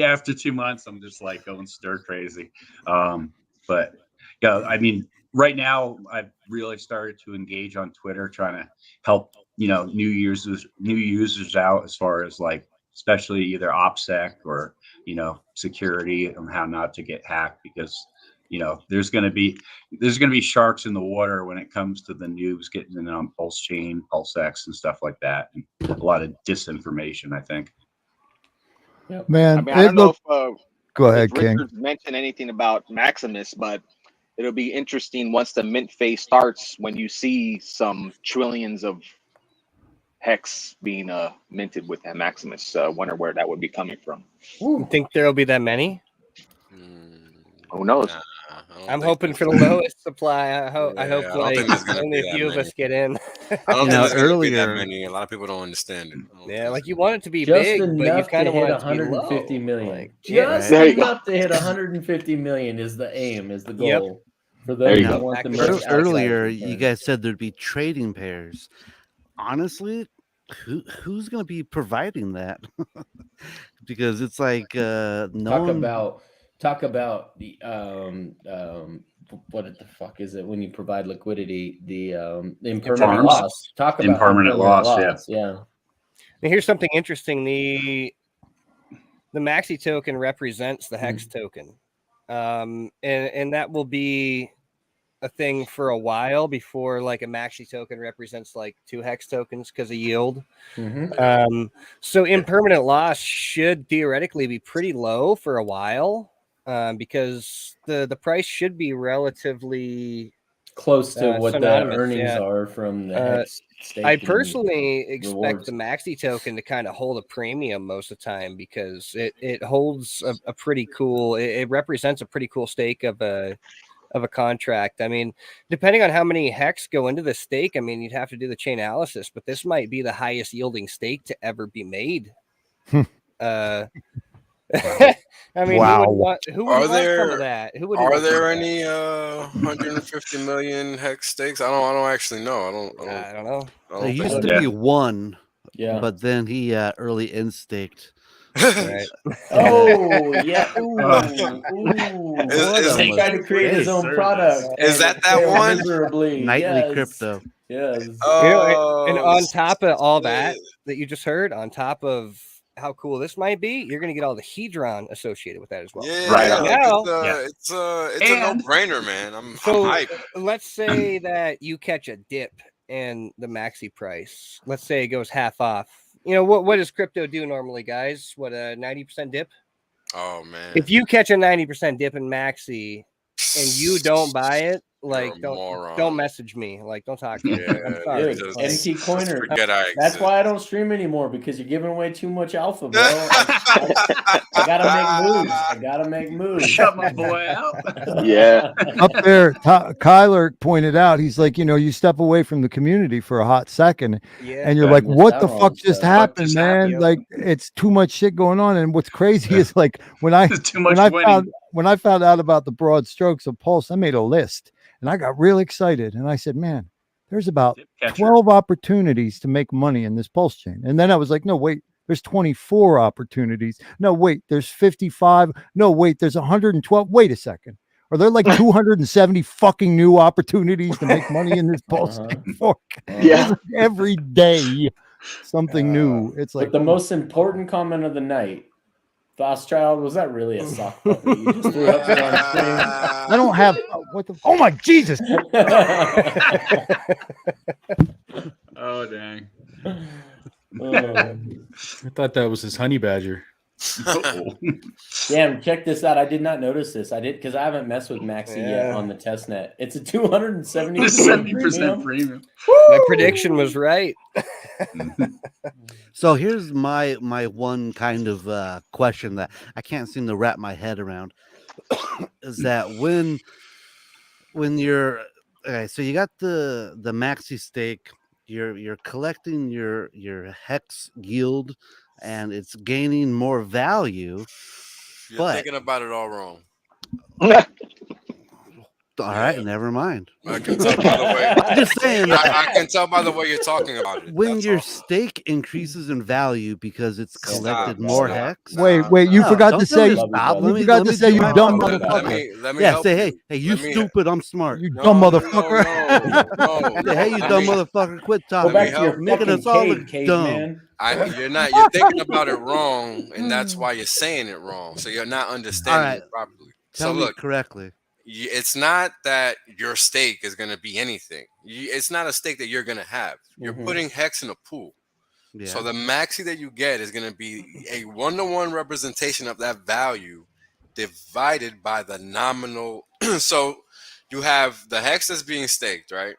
after 2 months I'm just like going stir crazy. But I mean, right now I've really started to engage on Twitter trying to help new users out as far as like especially either OPSEC or security and how not to get hacked, because there's going to be sharks in the water when it comes to the noobs getting in on PulseChain, Pulsex, and stuff like that. And a lot of disinformation, I think. Yep. Man, I mean, I don't know if go ahead, if Richard mentioned anything about Maximus, but it'll be interesting once the mint phase starts when you see some trillions of hex being minted with that Maximus. Wonder where that would be coming from. You think there'll be that many? Who knows? I'm hoping for the lowest supply. I hope like only a few of us get in. I don't think there's going to be that many. A lot of people don't understand it. Yeah, like you want it to be just big, enough but you kind of to hit want it to be 150 low. million. Like, just enough to hit 150 million is the aim, is the goal. For those that want the most. Earlier, you guys said there'd be trading pairs. Honestly, who's going to be providing that? Because it's like talk about the what the fuck is it when you provide liquidity? The impermanent loss. Talk about impermanent loss. Yeah. And here's something interesting. The Maxi token represents the Hex token, and that will be a thing for a while before like a Maxi token represents like 2 Hex tokens because of yield. So impermanent loss should theoretically be pretty low for a while, because the price should be relatively close to what the earnings are from the Hex staking. I personally expect the Maxi token to kind of hold a premium most of the time because it holds a pretty cool. It represents a pretty cool stake of a contract. I mean, depending on how many hex go into the stake, I mean, you'd have to do the chain analysis, but this might be the highest yielding stake to ever be made. I mean, wow. Who would want some of that? Are there any 150 million hex stakes? I don't actually know. I don't know. There used to be one, yeah, but then he early instaked. Right. Oh yeah. Ooh. He tried to create his own product. Is that one? Nightly crypto. Yes. And on top of all that you just heard, on top of how cool this might be, you're gonna get all the hedron associated with that as well. Yeah, right now, it's a no-brainer, man. I'm hyped. Let's say that you catch a dip in the Maxi price. Let's say it goes half off. You know what does crypto do normally, guys? What, a 90% dip? Oh man! If you catch a 90% dip in Maxi and you don't buy it, like don't message me. Like don't talk to me. I'm sorry. NT Coiner. That's why I don't stream anymore, because you're giving away too much alpha, bro. I gotta make moves. Shut my boy out. Yeah. Up there, Kyler pointed out, he's like, you step away from the community for a hot second, and you're like, what the fuck just happened, man? Like, it's too much shit going on. And what's crazy is like when I found out about the broad strokes of Pulse, I made a list. And I got real excited. And I said, man, there's about 12 opportunities to make money in this Pulse chain. And then I was like, no, wait, there's 24 opportunities. No, wait, there's 55. No, wait, there's 112. Wait a second. Are there like 270 fucking new opportunities to make money in this Pulse chain? Yeah. Every day, something new. It's like the most important comment of the night. Thoschild, was that really a sock puppet you just threw up there on screen? I don't have oh my Jesus. Oh dang. I thought that was his honey badger. Damn, check this out. I did not notice this. I did because I haven't messed with Maxi yet on the testnet. It's a 270% premium. My prediction was right. So here's my one kind of question that I can't seem to wrap my head around is that when you're so you got the Maxi stake, you're collecting your hex yield and it's gaining more value. You're thinking about it all wrong. All right, never mind. I can tell by the way. I'm just saying. I can tell by the way you're talking about it. When your stake increases in value because it's collected more hex. Wait, you forgot to say. You forgot to say, you dumb motherfucker. Let me say, hey, you stupid. I'm smart. You dumb motherfucker. Hey, you dumb motherfucker. Quit talking. Go back to your making us all look dumb. You're thinking about it wrong, and that's why you're saying it wrong. So you're not understanding it properly. Tell me correctly. it's not that your stake is going to be anything. It's not a stake that you're going to have. You're putting hex in a pool. Yeah. So the maxi that you get is going to be a 1-to-1 representation of that value divided by the nominal. So you have the hex that's being staked, right?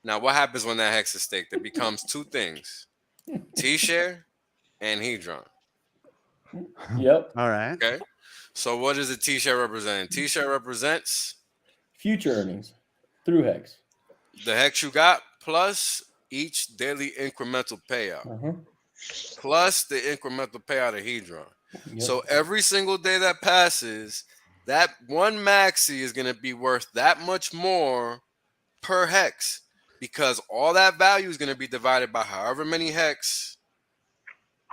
Now, what happens when that hex is staked? It becomes two things, T-share and Hedron. Yep. All right. Okay. So what does the T-share represent? T-share represents future earnings through hex. The hex you got plus each daily incremental payout. Plus the incremental payout of Hedron. Yep. So every single day that passes, that one maxi is going to be worth that much more per hex because all that value is going to be divided by however many hex.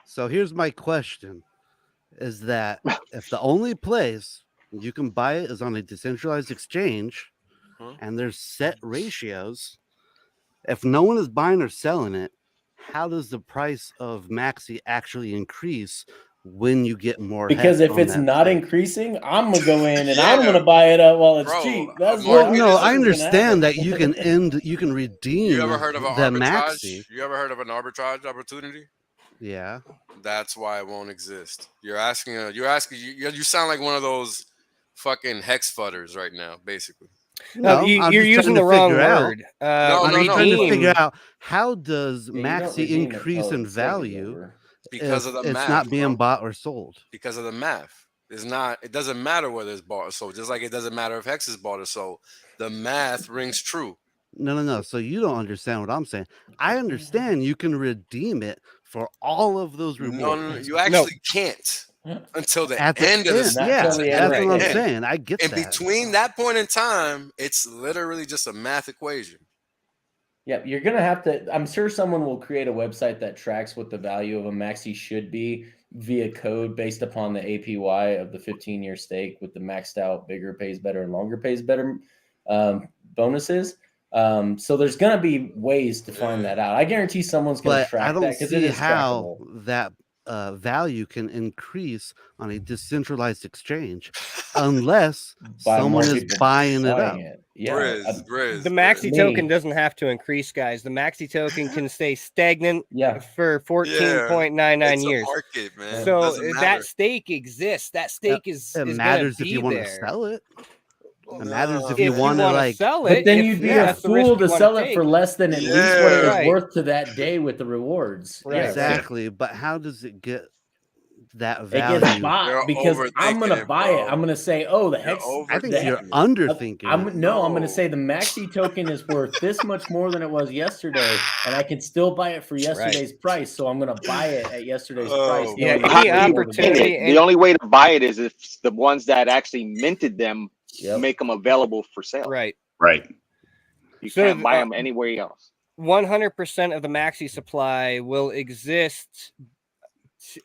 So here's my question. Is that if the only place you can buy it is on a decentralized exchange and there's set ratios, if no one is buying or selling it, how does the price of maxi actually increase when you get more? Because if it's not increasing, I'm gonna go in and I'm gonna buy it up while it's cheap. That's no, I understand that you can redeem. You ever heard of an arbitrage? You ever heard of an arbitrage opportunity? Yeah, that's why it won't exist. You sound like one of those fucking hex fudders right now, basically. No, you're using the wrong word. I'm trying to figure out how does maxi increase in value because of the math. It's not being bought or sold. Because of the math. It doesn't matter whether it's bought or sold, just like it doesn't matter if hex is bought or sold. The math rings true. No. So you don't understand what I'm saying. I understand you can redeem it for all of those rewards. No, you actually can't until the end of the that's what I'm saying. I get that. And between that point in time, it's literally just a math equation. Yeah, you're gonna have to. I'm sure someone will create a website that tracks what the value of a maxi should be via code based upon the APY of the 15-year stake with the maxed out bigger pays better and longer pays better bonuses. So there's going to be ways to find that out. I guarantee someone's going to track that because it is how that value can increase on a decentralized exchange unless someone is buying it up. Yeah, the maxi token doesn't have to increase, guys. The maxi token can stay stagnant for 14.99 years. Market, man. So that stake exists. That stake is matters if you want to sell it. It matters if you want to sell it. But then you'd be a fool to sell it for less than at least what it was worth to that day with the rewards. Right. Exactly. But how does it get that value? It gets bought because I'm going to buy it. I'm going to say, oh, the hex. I think you're underthinking. I'm going to say the maxi token is worth this much more than it was yesterday, and I can still buy it for yesterday's price. So I'm going to buy it at yesterday's price. Yeah, any opportunity. The only way to buy it is if the ones that actually minted them make them available for sale. Right. You can't buy them anywhere else. 100% of the maxi supply will exist.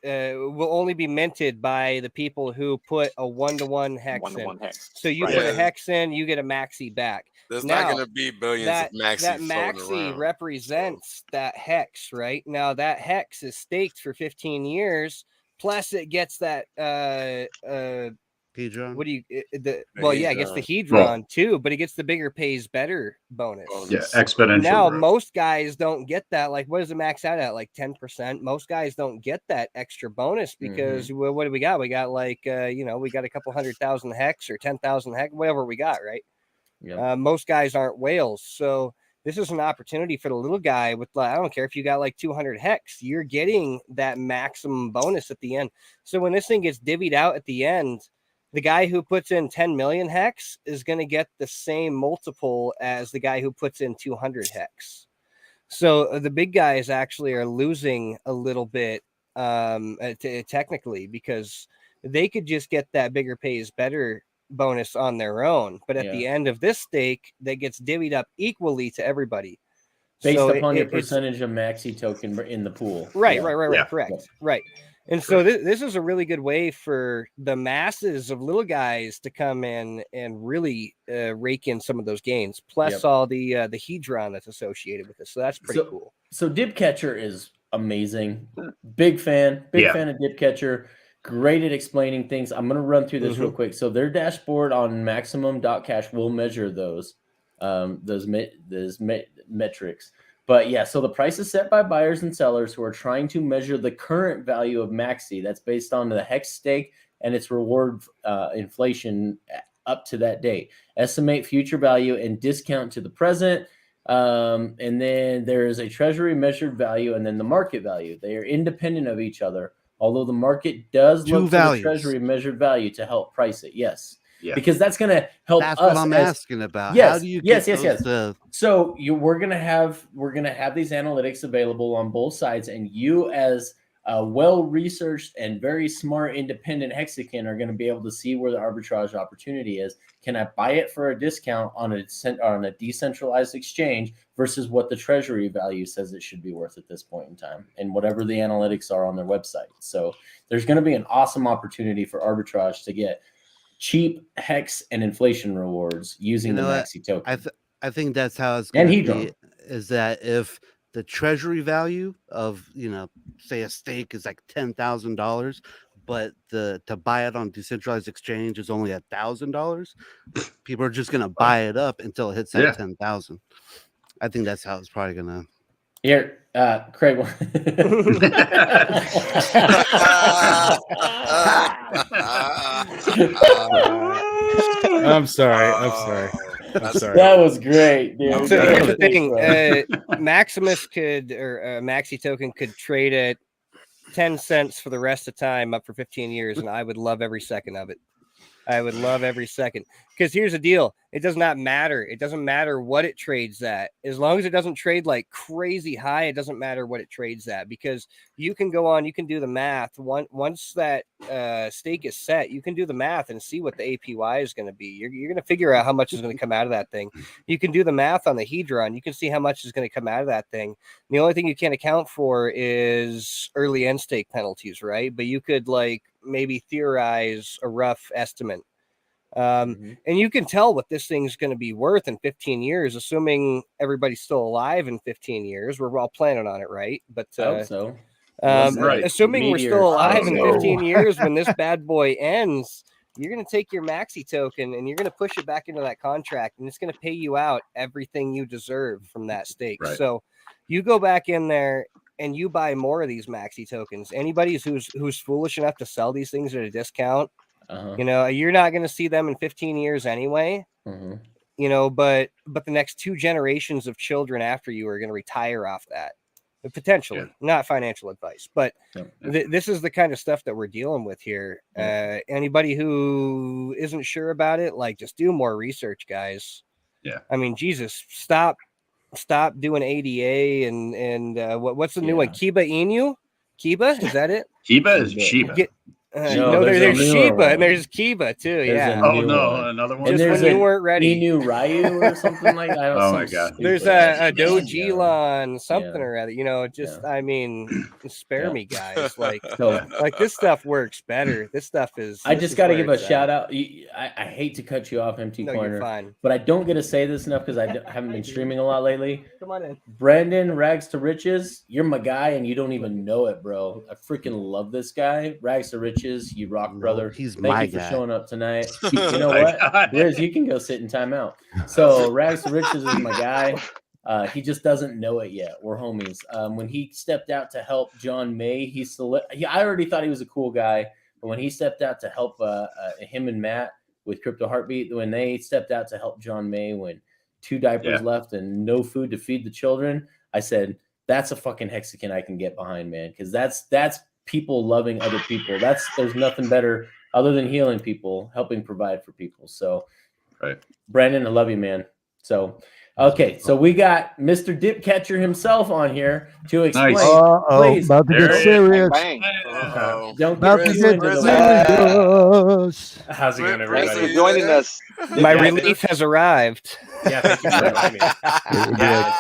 Will only be minted by the people who put a 1-to-1 hex in. So you put a hex in, you get a maxi back. There's not going to be billions of maxi. That maxi represents that hex, right? Now that hex is staked for 15 years. Plus, it gets that Hedron. What do you? It gets the Hedron too, but it gets the bigger pays better bonus. Yeah, exponential. Now most guys don't get that. Like, what does it max out at? Like 10%. Most guys don't get that extra bonus because what do we got? We got like we got a couple 100,000 hex or 10,000 hex, whatever we got, right? Yeah. Most guys aren't whales, so this is an opportunity for the little guy with, I don't care if you got like 200 hex, you're getting that maximum bonus at the end. So when this thing gets divvied out at the end, the guy who puts in 10 million hex is going to get the same multiple as the guy who puts in 200 hex. So the big guys actually are losing a little bit technically because they could just get that bigger pays better bonus on their own. But at the end of this stake, that gets divvied up equally to everybody. Based upon your percentage of maxi token in the pool. Right. Correct. Yeah. Right. And so this is a really good way for the masses of little guys to come in and really rake in some of those gains, plus all the Hedron that's associated with this. So that's pretty cool. So Dip Catcher is amazing. Big fan of Dip Catcher. great at explaining things. I'm going to run through this real quick. So their dashboard on maximum.cash will measure those metrics. But yeah, so the price is set by buyers and sellers who are trying to measure the current value of Maxi. That's based on the Hex stake and its reward inflation up to that date. Estimate future value and discount to the present. And then there is a treasury measured value and then the market value. They are independent of each other, although the market does look to the treasury measured value to help price it. Yes. Yeah. Because that's going to help us. That's what I'm asking about. Yes, how do you get those So we're going to have these analytics available on both sides, and you as a well-researched and very smart independent Hexican are going to be able to see where the arbitrage opportunity is. Can I buy it for a discount on a decentralized exchange versus what the treasury value says it should be worth at this point in time, and whatever the analytics are on their website? So there's going to be an awesome opportunity for arbitrage to get cheap Hex and inflation rewards using the Maxi token. I think that's how it's going to be, is that if the treasury value of, say a stake is like $10,000, but to buy it on decentralized exchange is only $1,000, people are just going to buy it up until it hits that 10,000. I think that's how it's probably going to. Here, Craig. I'm sorry. That was great, dude. So here's the thing: Maximus Maxi token could trade at 10 cents for the rest of time up for 15 years, and I would love every second of it. I would love every second, because here's the deal. It does not matter. It doesn't matter what it trades at. As long as it doesn't trade like crazy high, it doesn't matter what it trades at, because you can go on, you can do the math. Once that stake is set, you can do the math and see what the APY is going to be. You're going to figure out how much is going to come out of that thing. You can do the math on the Hedron. You can see how much is going to come out of that thing. And the only thing you can't account for is early end stake penalties, right? But you could maybe theorize a rough estimate. And you can tell what this thing's going to be worth in 15 years, assuming everybody's still alive in 15 years. We're all planning on it, right? But I hope so. Assuming we're still alive in 15 years when this bad boy ends, you're going to take your Maxi token and you're going to push it back into that contract, and it's going to pay you out everything you deserve from that stake. Right. So you go back in there and you buy more of these Maxi tokens. Anybody who's foolish enough to sell these things at a discount, you're not going to see them in 15 years anyway. But the next 2 generations of children after you are going to retire off that. Potentially, not financial advice, but this is the kind of stuff that we're dealing with here. Anybody who isn't sure about it, just do more research, guys. Yeah. I mean, Jesus, stop doing ADA and what's the new one? Kiba Inu? Kiba? Is that it? Kiba is Shiba. There's Shiba and there's Kiba too. Another one. Just when you weren't ready. Inu Ryu or something like that. Oh my god. There's a Dojilon something or other. I mean, spare me, guys. This stuff works better. This stuff is. I just got to give a shout out. I hate to cut you off, MT Corner. You're fine. But I don't get to say this enough because I haven't been streaming a lot lately. Come on in, Brandon. Rags to Riches. You're my guy, and you don't even know it, bro. I freaking love this guy. Rags to Riches. You rock, brother. He's my guy. Thank you for showing up tonight. You know what? Liz, you can go sit in timeout. So Rags to Riches is my guy. He just doesn't know it yet. We're homies. When he stepped out to help John May, I already thought he was a cool guy, but when he stepped out to help him and Matt with Crypto Heartbeat, when they stepped out to help John May when 2 diapers left and no food to feed the children, I said, that's a fucking Hexican I can get behind, man, because that's people loving other people. There's nothing better other than healing people, helping provide for people. So, right, Brandon, I love you, man. So, okay, so we got Mr. Dip Catcher himself on here to explain. Please, about to get serious. Don't get too into serious. How's it going, everybody? Thanks for joining us. My relief has arrived. Yeah, thank you for having me.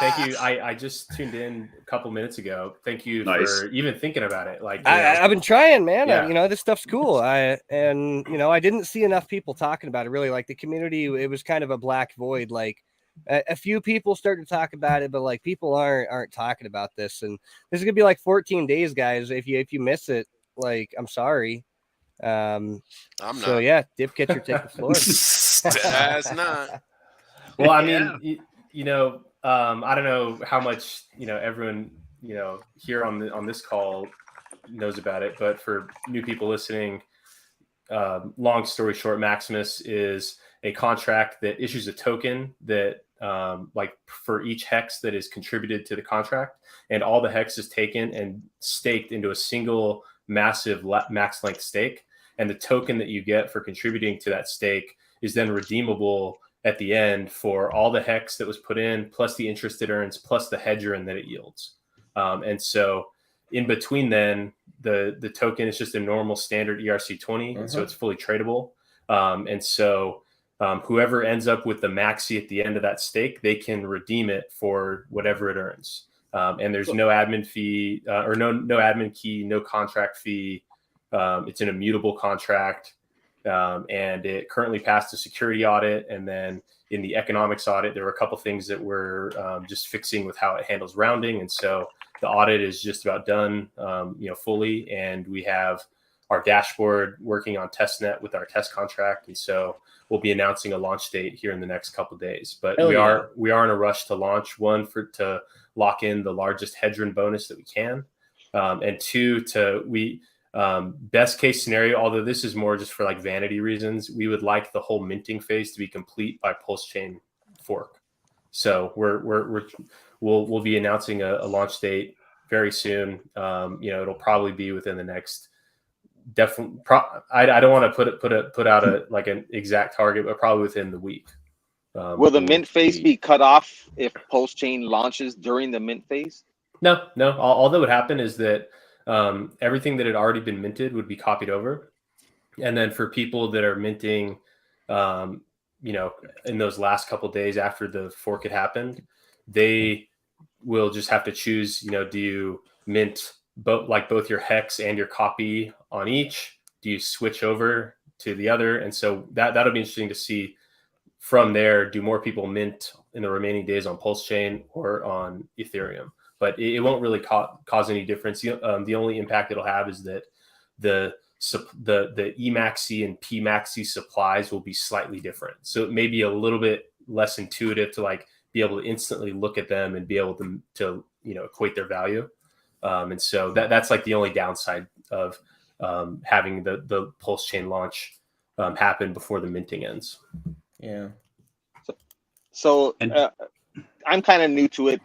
Thank you. I just tuned in a couple minutes ago. Thank you for even thinking about it. I've been trying, man. Yeah. This stuff's cool. I didn't see enough people talking about it. Really, the community, it was kind of a black void. A few people started to talk about it, but people aren't talking about this. And this is gonna be 14 days, guys. If you miss it, I'm sorry. I'm So not. yeah, Dip, get your take the floor. That's not. Well, I mean, I don't know how much everyone here on this call knows about it, but for new people listening, long story short, Maximus is a contract that issues a token that like for each hex that is contributed to the contract, and all the hex is taken and staked into a single massive max length stake, and the token that you get for contributing to that stake is then redeemable at the end for all the hex that was put in, plus the interest it earns, plus the hedge earn that it yields. And so in between then, the token is just a normal standard ERC20, and so it's fully tradable. And so whoever ends up with the maxi at the end of that stake, they can redeem it for whatever it earns. And there's no admin fee or no admin key, no contract fee. It's an immutable contract. And it currently passed a security audit. And then in the economics audit, there were a couple things that we're just fixing with how it handles rounding. And so the audit is just about done, fully. And we have our dashboard working on Testnet with our test contract. And so we'll be announcing a launch date here in the next couple of days. But we are in a rush to launch, one, to lock in the largest hedge earn bonus that we can. And two, best case scenario, although this is more just for like vanity reasons, we would like the whole minting phase to be complete by PulseChain fork. So we'll be announcing a launch date very soon. It'll probably be within the next definitely. I don't want to put out an exact target, but probably within the week. Will the mint phase be cut off if PulseChain launches during the mint phase? No. All that would happen is that everything that had already been minted would be copied over. And then for people that are minting, in those last couple of days after the fork had happened, they will just have to choose, do you mint both your hex and your copy on each? Do you switch over to the other? And so that'll be interesting to see from there. Do more people mint in the remaining days on PulseChain or on Ethereum? But it won't really cause any difference. The only impact it'll have is that the Emaxi and Pmaxi supplies will be slightly different. So it may be a little bit less intuitive to be able to instantly look at them and be able to equate their value. And so that's the only downside of having the PulseChain launch happen before the minting ends. Yeah. So I'm kind of new to it.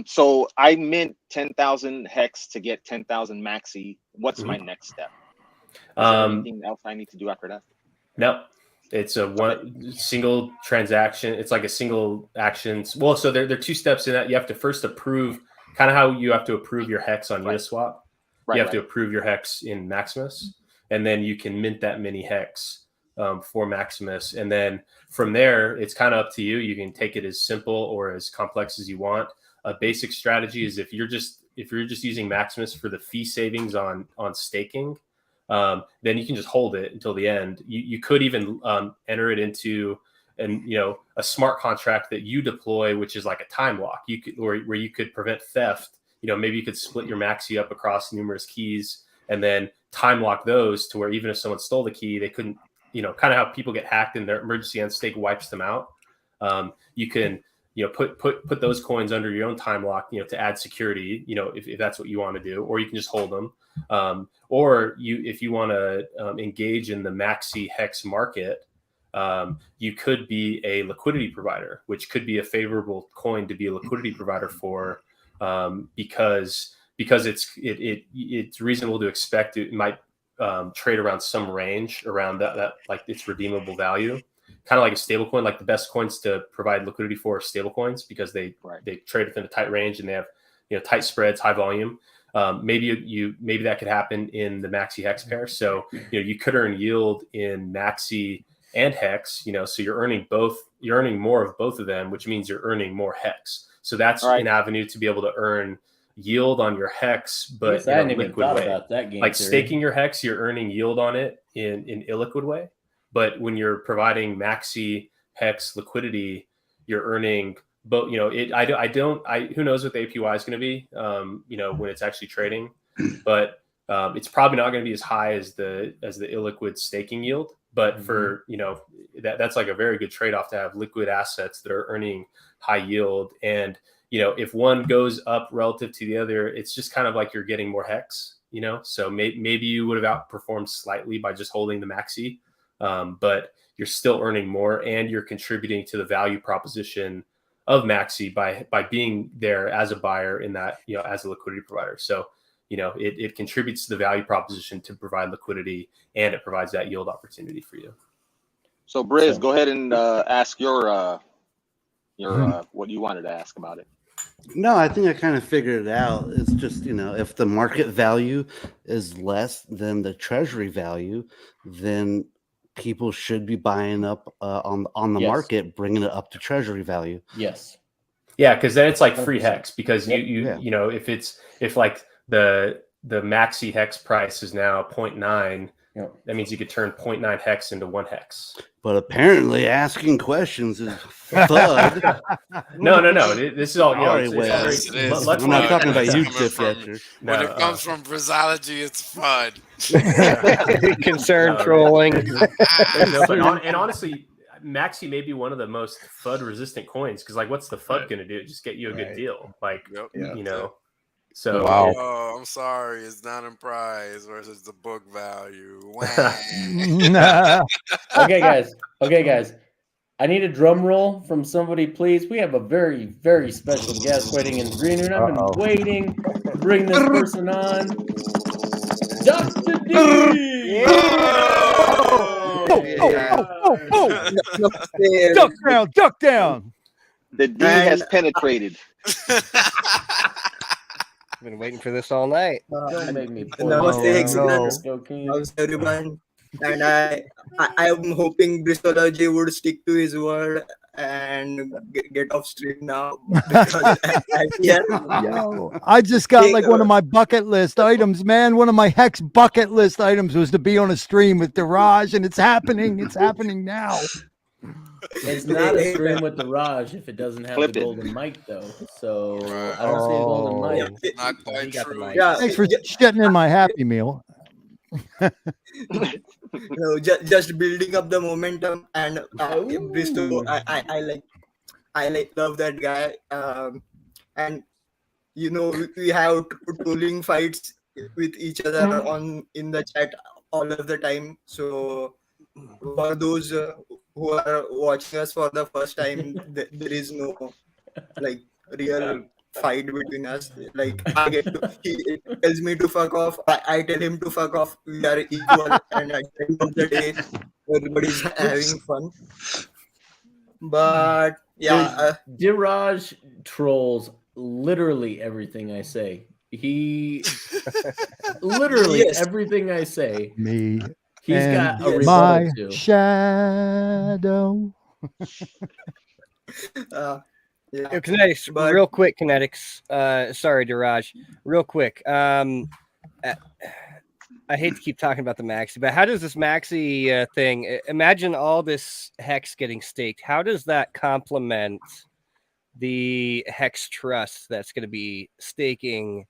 So I mint 10,000 hex to get 10,000 maxi. What's my next step? Is there anything else I need to do after that? No, it's a one single transaction. It's like a single action. Well, so there are two steps in that. You have to first approve, kind of how you have to approve your hex on Uniswap. You have to approve your hex in Maximus, and then you can mint that many hex for Maximus. And then from there, it's kind of up to you. You can take it as simple or as complex as you want. A basic strategy is if you're just using Maximus for the fee savings on staking, then you can just hold it until the end. You could even enter it into a smart contract that you deploy, which is like a time lock. You could, or where you could prevent theft. Maybe you could split your maxi up across numerous keys and then time lock those to where even if someone stole the key, they couldn't. Kind of how people get hacked and their emergency end stake wipes them out. You can put those coins under your own time lock, to add security, if that's what you want to do, or you can just hold them. Or if you want to engage in the maxi hex market, you could be a liquidity provider, which could be a favorable coin to be a liquidity provider for, because it's reasonable to expect it might trade around some range around that like its redeemable value. Kind of like a stable coin, like the best coins to provide liquidity for are stable coins because they trade within a tight range and they have tight spreads, high volume. Maybe that could happen in the Maxi Hex pair. So you could earn yield in Maxi and Hex. So you're earning both. You're earning more of both of them, which means you're earning more Hex. So that's an avenue to be able to earn yield on your Hex, but in a liquid way. About that game staking your Hex, you're earning yield on it in illiquid way. But when you're providing Maxi Hex liquidity, you're earning both. Who knows what the APY is going to be, when it's actually trading. But It's probably not going to be as high as the illiquid staking yield, but for that's like a very good trade-off to have liquid assets that are earning high yield. And if one goes up relative to the other, it's just kind of like you're getting more hex. So maybe you would have outperformed slightly by just holding the maxi, but you're still earning more, and you're contributing to the value proposition of maxi by being there as a buyer in that, as a liquidity provider. So it contributes to the value proposition to provide liquidity, and it provides that yield opportunity for you. So Briz, go ahead and ask your what you wanted to ask about it. No, I think I kind of figured it out. It's just, if the market value is less than the treasury value, then people should be buying up on the market, bringing it up to treasury value. Yes. Yeah, because then it's like free hex, because if like the maxi hex price is now 0.9, that means you could turn 0.9 hex into 1 hex. But apparently asking questions is FUD. No. This is all. I'm not talking about you, Tiff Getcher. When it comes from Brazology, it's FUD. Concern trolling. And honestly, maxi may be one of the most FUD resistant coins, because like, what's the FUD going to do? Just get you a good deal, like So oh, I'm sorry, it's not in price versus the book value. Okay, guys. I need a drum roll from somebody, please. We have a very, very special guest waiting in the green room. I've been waiting to bring this person on. Dr. D! Duck down. The D has penetrated. I've been waiting for this all night. Don't make me How's everyone? And I'm hoping Brazology would stick to his word and get off stream now. Because I just got like one of my bucket list items, man. One of my Hex bucket list items was to be on a stream with Diraj, and it's happening. It's happening now. It's not a stream with Diraj if it doesn't have the golden mic, though. So I don't see a golden mic. Not quite true. Yeah, thanks for shitting in my Happy Meal. Just building up the momentum, and Bristow, I love that guy. And we have trolling fights with each other in the chat all of the time. So for those who are watching us for the first time, there is no real fight between us. Like he tells me to fuck off, I tell him to fuck off. We are equal, and at the end of the day, everybody's having fun. But Diraj trolls literally everything I say. He literally everything I say. Me. He's got a rebuttal my too. Shadow. Kinetics, real quick, Kinetics. Sorry, Diraj. Real quick. I hate to keep talking about the maxi, but how does this maxi thing? Imagine all this hex getting staked. How does that complement the hex trust that's going to be staking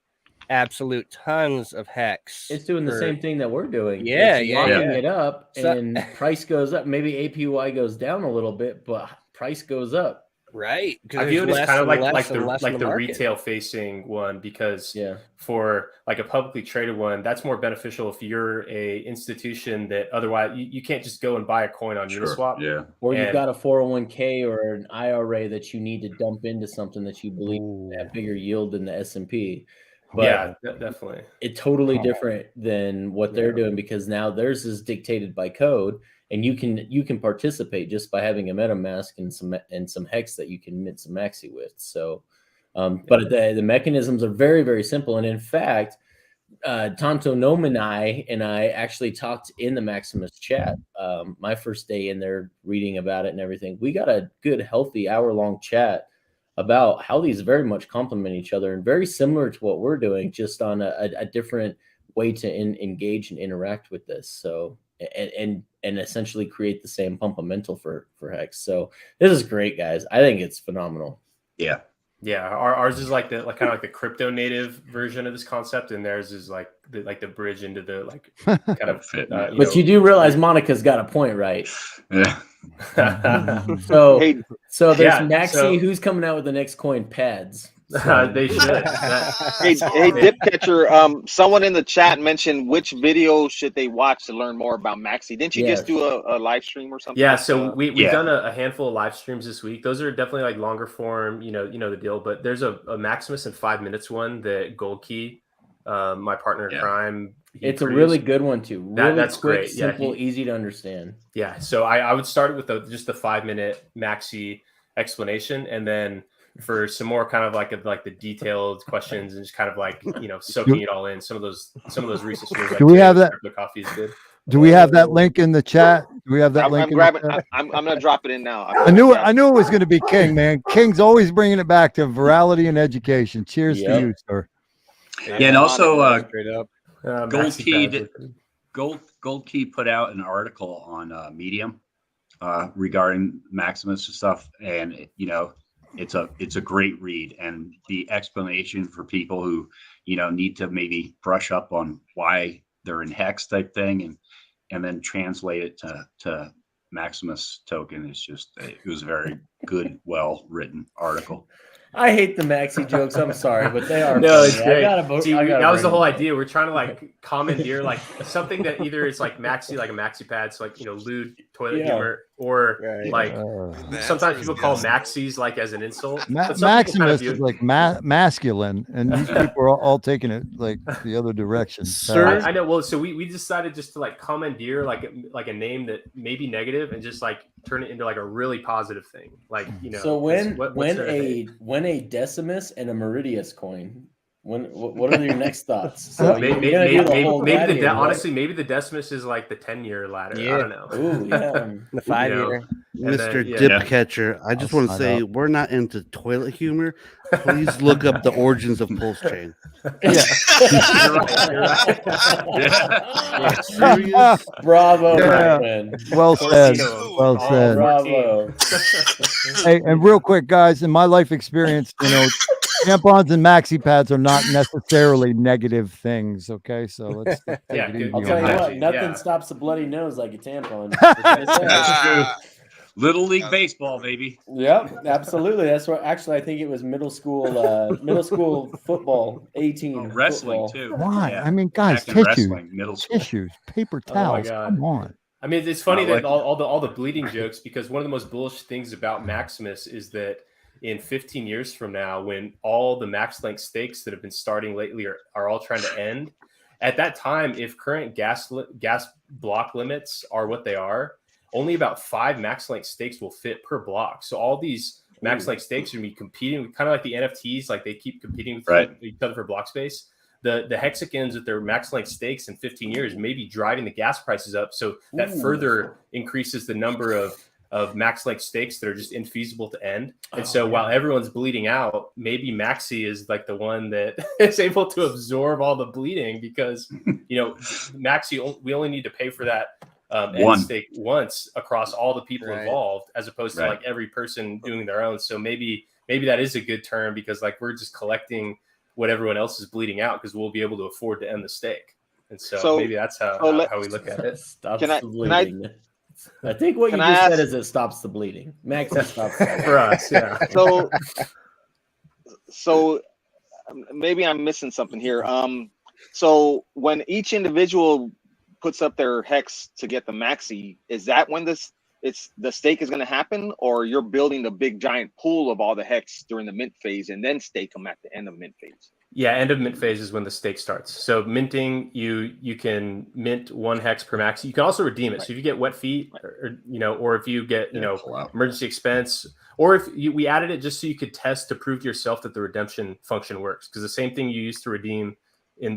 absolute tons of hex? It's doing the same thing that we're doing. Locking it up, and price goes up. Maybe APY goes down a little bit, but price goes up. Right. I view it as kind of like the retail facing one, because for like a publicly traded one, that's more beneficial if you're a institution that otherwise you can't just go and buy a coin on Uniswap. Yeah. Or you've got a 401k or an IRA that you need to dump into something that you believe have bigger yield than the S&P. But yeah, definitely. It's totally different than what they're doing, because now theirs is dictated by code, and you can participate just by having a MetaMask and some hex that you can mint some maxi with. So, but the mechanisms are very, very simple. And in fact, Tokenomics and I actually talked in the Maximus chat my first day in there, reading about it and everything. We got a good, healthy hour-long chat about how these very much complement each other and very similar to what we're doing, just on a different way to engage and interact with this. So and essentially create the same pump mental for Hex. So this is great, guys. I think it's phenomenal. Yeah. Yeah, ours is like the kind of like the crypto native version of this concept, and theirs is like the bridge into the like kind of. But you do realize Monica's got a point, right? Yeah. so Hey, so there's Maxi. Who's coming out with the next coin? Pads. So. They should. hey, Dip Catcher. Someone in the chat mentioned which video should they watch to learn more about Maxi. Didn't you just do a live stream or something? Yeah, so we've done a handful of live streams this week. Those are definitely like longer form, you know the deal. But there's a Maximus in 5 minutes one that Gold Key, my partner in crime. It's a really good one too. Really that's quick, great. simple, easy to understand. Yeah, so I would start with just the 5 minute Maxi explanation, and then for some more kind of like the detailed questions and just kind of like soaking it all in. Some of those recent streams. Do we have that? Coffee is good. Do we have that link in the chat? Do we have that link? I'm grabbing. I'm gonna drop it in now. I knew it was gonna be King, man. King's always bringing it back to virality and education. Cheers to you, sir. Yeah, and also straight up. Gold Key put out an article on Medium regarding Maximus and stuff, and it's a great read, and the explanation for people who need to maybe brush up on why they're in hex type thing, and then translate it to Maximus token is just, it was a very good, well written article. I hate the Maxi jokes. I'm sorry, but they are. No, funny. it's great. That was the whole them. idea. We're trying to like commandeer like something that either is like Maxi, like a Maxi pad, so like lewd toilet humor, or like sometimes people call Maxis like as an insult. Maximus is like masculine, and these people are all taking it like the other direction. Sir, I know. Well, so we decided just to like commandeer like a name that may be negative and just like turn it into like a really positive thing. Like So when a Decimus and a Meridius coin, what are your next thoughts? So maybe the Decimus is like the 10-year ladder. Yeah. I don't know. Ooh, yeah. The 5-year. Mr. Dip Catcher, I just want to say we're not into toilet humor. Please look up the origins of PulseChain. Serious? Bravo, my friend. Well said. Well said. Bravo. Hey, and real quick, guys, in my life experience, tampons and maxi pads are not necessarily negative things. Okay, so let's take it easy. I'll tell you what, nothing stops a bloody nose like a tampon. Little League Baseball, baby. Yep, absolutely. That's what. Actually, I think it was middle school football, 18 wrestling football. too. Why? Yeah. I mean, guys, tissues, paper Oh my towels. God. Come on. I mean, it's funny that all the bleeding jokes, because one of the most bullish things about Maximus is that in 15 years from now, when all the max length stakes that have been starting lately are all trying to end, at that time, if current gas block limits are what they are, only about 5 max length stakes will fit per block. So all these max length stakes are going to be competing, kind of like the NFTs, like they keep competing with each other for block space. The Hexicans with their max length stakes in 15 years may be driving the gas prices up. So that further increases the number of max length stakes that are just infeasible to end. And so while everyone's bleeding out, maybe Maxi is like the one that is able to absorb all the bleeding, because, Maxi, we only need to pay for that end stake once across all the people involved, as opposed to like every person doing their own. So maybe that is a good term, because like we're just collecting what everyone else is bleeding out, because we'll be able to afford to end the stake. And so maybe that's how we look at it. I think what you just said is it stops the bleeding. Maxi stops for us. Yeah. So maybe I'm missing something here. So when each individual puts up their hex to get the maxi, is that when the stake is going to happen, or you're building the big giant pool of all the hex during the mint phase and then stake them at the end of mint phase? Yeah, end of mint phase is when the stake starts. So minting, you can mint 1 hex per maxi. You can also redeem it. So if you get wet feet, or if you get emergency expense, or if we added it just so you could test to prove to yourself that the redemption function works, because the same thing you used to redeem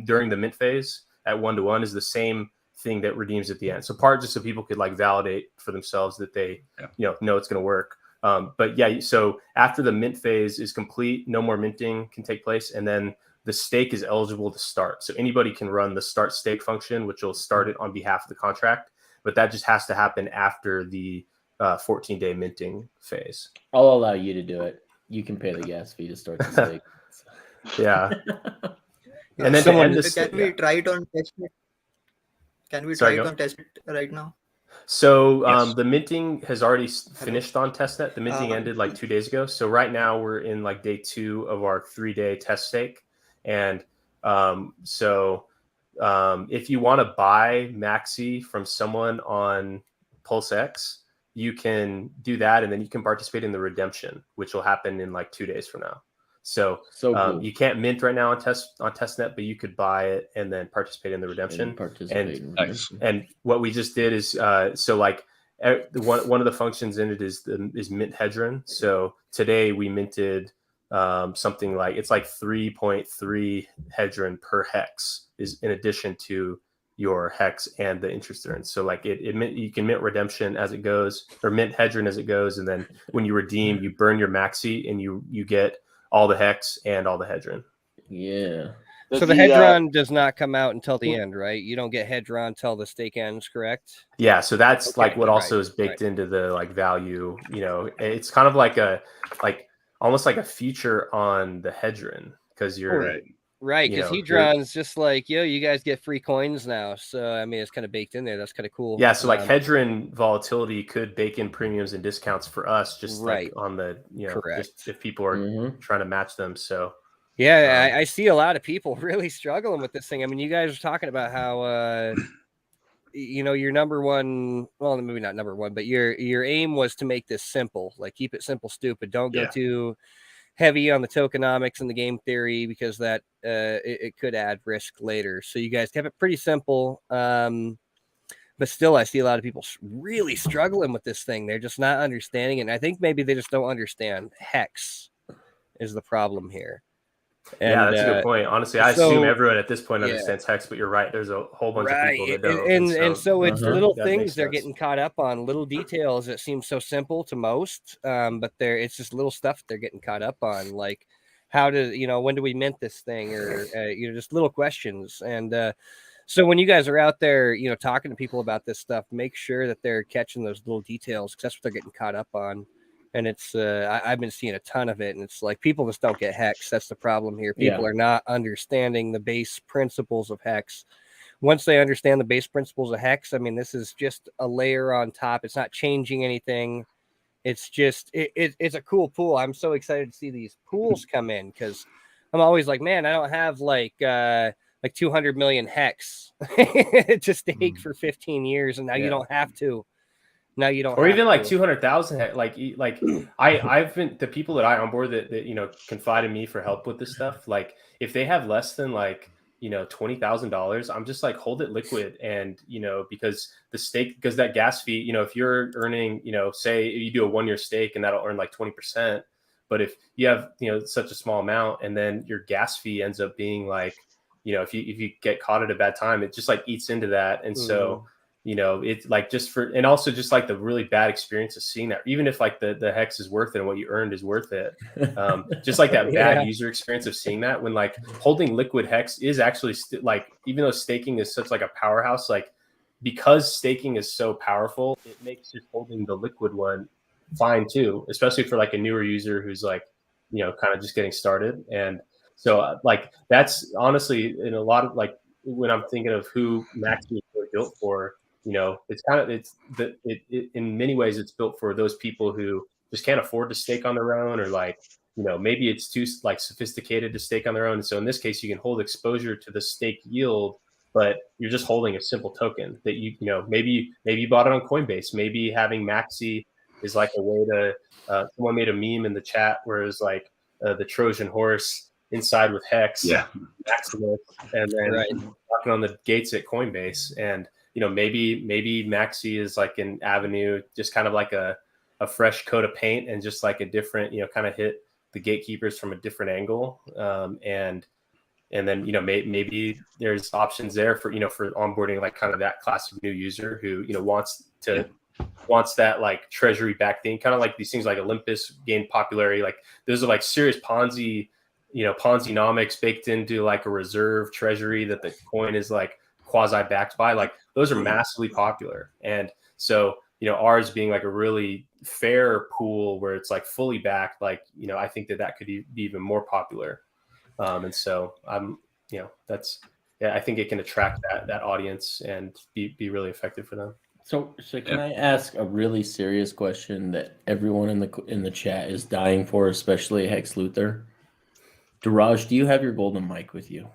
during the mint phase at 1-to-1 is the same thing that redeems at the end. So part just so people could like validate for themselves that they know it's going to work. But yeah, so after the mint phase is complete, no more minting can take place, and then the stake is eligible to start. So anybody can run the start stake function, which will start it on behalf of the contract, but that just has to happen after the 14-day minting phase. I'll allow you to do it. You can pay the gas fee to start the stake. Yeah. And then can we try it on testnet? Can we try it on testnet right now? So the minting has already finished on testnet. The minting ended like 2 days ago. So right now we're in like day 2 of our 3-day test stake. And if you want to buy Maxi from someone on Pulsex, you can do that, and then you can participate in the redemption, which will happen in like 2 days from now. So cool. You can't mint right now on testnet, but you could buy it and then participate in the redemption. And what we just did is one of the functions in it is mint hedron. So today we minted something like it's like 3.3 hedron per hex is in addition to your hex and the interest earned. So like you can mint redemption as it goes, or mint hedron as it goes, and then when you redeem, you burn your maxi and you get all the hex and all the hedron. Yeah. So the hedron does not come out until the end, right? You don't get hedron until the stake ends, correct? Yeah. So that's like what also is baked into the like value. You know, it's kind of like almost like a feature on the hedron because you're right. Because hedron's just like, you guys get free coins now. So I mean, it's kind of baked in there. That's kind of cool. Yeah. So like hedron volatility could bake in premiums and discounts for us, just like on the just if people are trying to match them. So. Yeah, I see a lot of people really struggling with this thing. I mean, you guys are talking about how, your number one, well, maybe not number one, but your aim was to make this simple, like keep it simple, stupid. Don't go too heavy on the tokenomics and the game theory because that it could add risk later. So you guys kept it pretty simple. But still, I see a lot of people really struggling with this thing. They're just not understanding it. And I think maybe they just don't understand hex is the problem here. And, that's a good point. Honestly, I assume everyone at this point understands hex, but you're right. There's a whole bunch of people that don't. And so it's little things they're getting caught up on, little details that seem so simple to most, but it's just little stuff they're getting caught up on, like how when do we mint this thing, or just little questions. And so when you guys are out there, talking to people about this stuff, make sure that they're catching those little details because that's what they're getting caught up on. And it's I've been seeing a ton of it, and it's like people just don't get hex. That's the problem here. People are not understanding the base principles of hex. Once they understand the base principles of hex, I mean, this is just a layer on top. It's not changing anything. It's just it's a cool pool. I'm so excited to see these pools come in because I'm always like, man, I don't have like 200 million hex to stake for 15 years, and now you don't have to. Now you don't, or even like 200,000. Like I've been the people that I onboard that confide in me for help with this stuff. Like if they have less than $20,000, I'm just like hold it liquid, and because the stake, because that gas fee, if you're earning, say you do a 1-year stake and that'll earn like 20%, but if you have such a small amount and then your gas fee ends up being like if you get caught at a bad time, it just like eats into that, and so. It's like and also just like the really bad experience of seeing that, even if like the hex is worth it and what you earned is worth it. Just like that bad user experience of seeing that when like holding liquid hex is actually like, even though staking is such like a powerhouse, like because staking is so powerful, it makes just holding the liquid one fine too, especially for like a newer user who's like, kind of just getting started. And so like, that's honestly in a lot of like, when I'm thinking of who Maxi is really built for, it's kind of in many ways it's built for those people who just can't afford to stake on their own, or like maybe it's too like sophisticated to stake on their own. So in this case, you can hold exposure to the stake yield, but you're just holding a simple token that maybe you bought it on Coinbase. Maybe having Maxi is like a way to. Someone made a meme in the chat where it was like the Trojan horse inside with hex, Maximus, and then knocking on the gates at Coinbase. And maybe Maxi is like an avenue, just kind of like a fresh coat of paint and just like a different, kind of hit the gatekeepers from a different angle. And then, maybe there's options there for, for onboarding like kind of that class of new user who, wants that like treasury back thing, kind of like these things like Olympus gained popularity. Like those are like serious Ponzi-nomics baked into like a reserve treasury that the coin is like quasi backed by. Like those are massively popular. And so ours being like a really fair pool where it's like fully backed, like, I think that could be even more popular. And so that's, I think it can attract that audience and be really effective for them. So can I ask a really serious question that everyone in the chat is dying for, especially Hex Luther? Diraj, do you have your golden mic with you?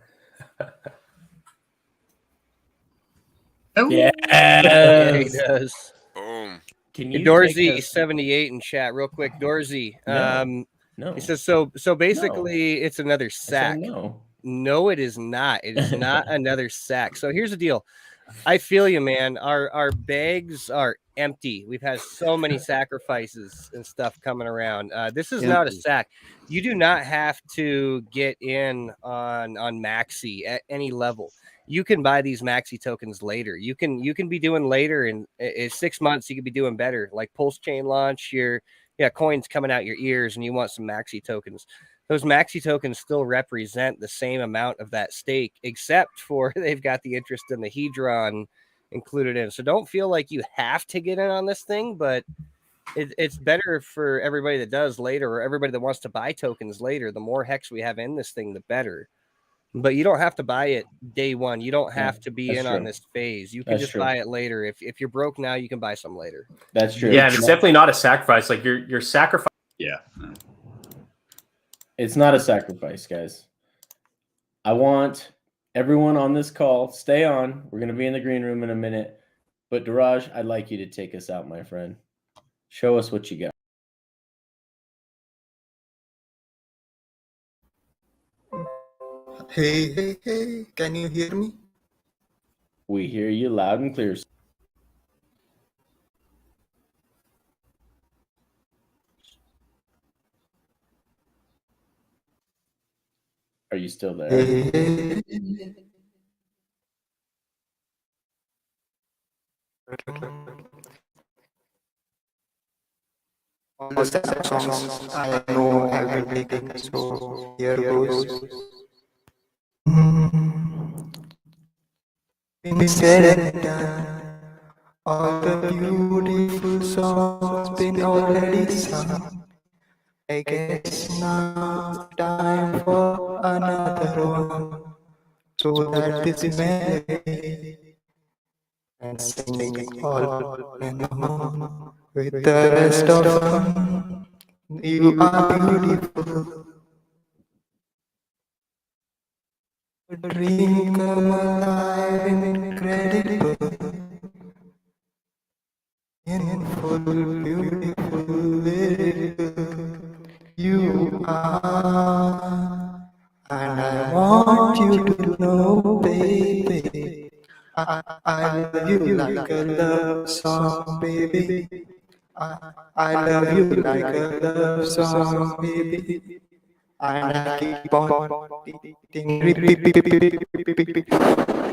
Yes. Yeah, he does. Boom. Can you Dorsey 78 in chat real quick? Dorsey. No. He says so basically it's another sack. No, it is not. It is not another sack. So here's the deal. I feel you, man. Our bags are empty. We've had so many sacrifices and stuff coming around. This is not a sack. You do not have to get in on Maxi at any level. You can buy these Maxi tokens later. You can be doing later in 6 months. You could be doing better, like PulseChain launch. Your coins coming out your ears, and you want some Maxi tokens. Those Maxi tokens still represent the same amount of that stake, except for they've got the interest in the Hedron included in. So don't feel like you have to get in on this thing, but it's better for everybody that does later, or everybody that wants to buy tokens later. The more hex we have in this thing, the better. But you don't have to buy it day one. You don't have to be in on this phase. You can just buy it later. If you're broke now, you can buy some later. That's true. Yeah, and it's definitely not a sacrifice. Like you're sacrificing. Yeah. It's not a sacrifice, guys. I want everyone on this call, stay on. We're going to be in the green room in a minute. But Diraj, I'd like you to take us out, my friend. Show us what you got. Hey, can you hear me? We hear you loud and clear. Are you still there? All the sad songs I know have been taken, so here goes. Been said and done, all the beautiful songs been already sung. I guess now time for another one, so that this melody and singing all and on with the rest of them. You are beautiful. A dream come alive and incredible, in full, beautiful, lyrical. You are, and I want you to know, baby, I love you like a love song, baby. I love you like a love song, baby. And I keep on repeating.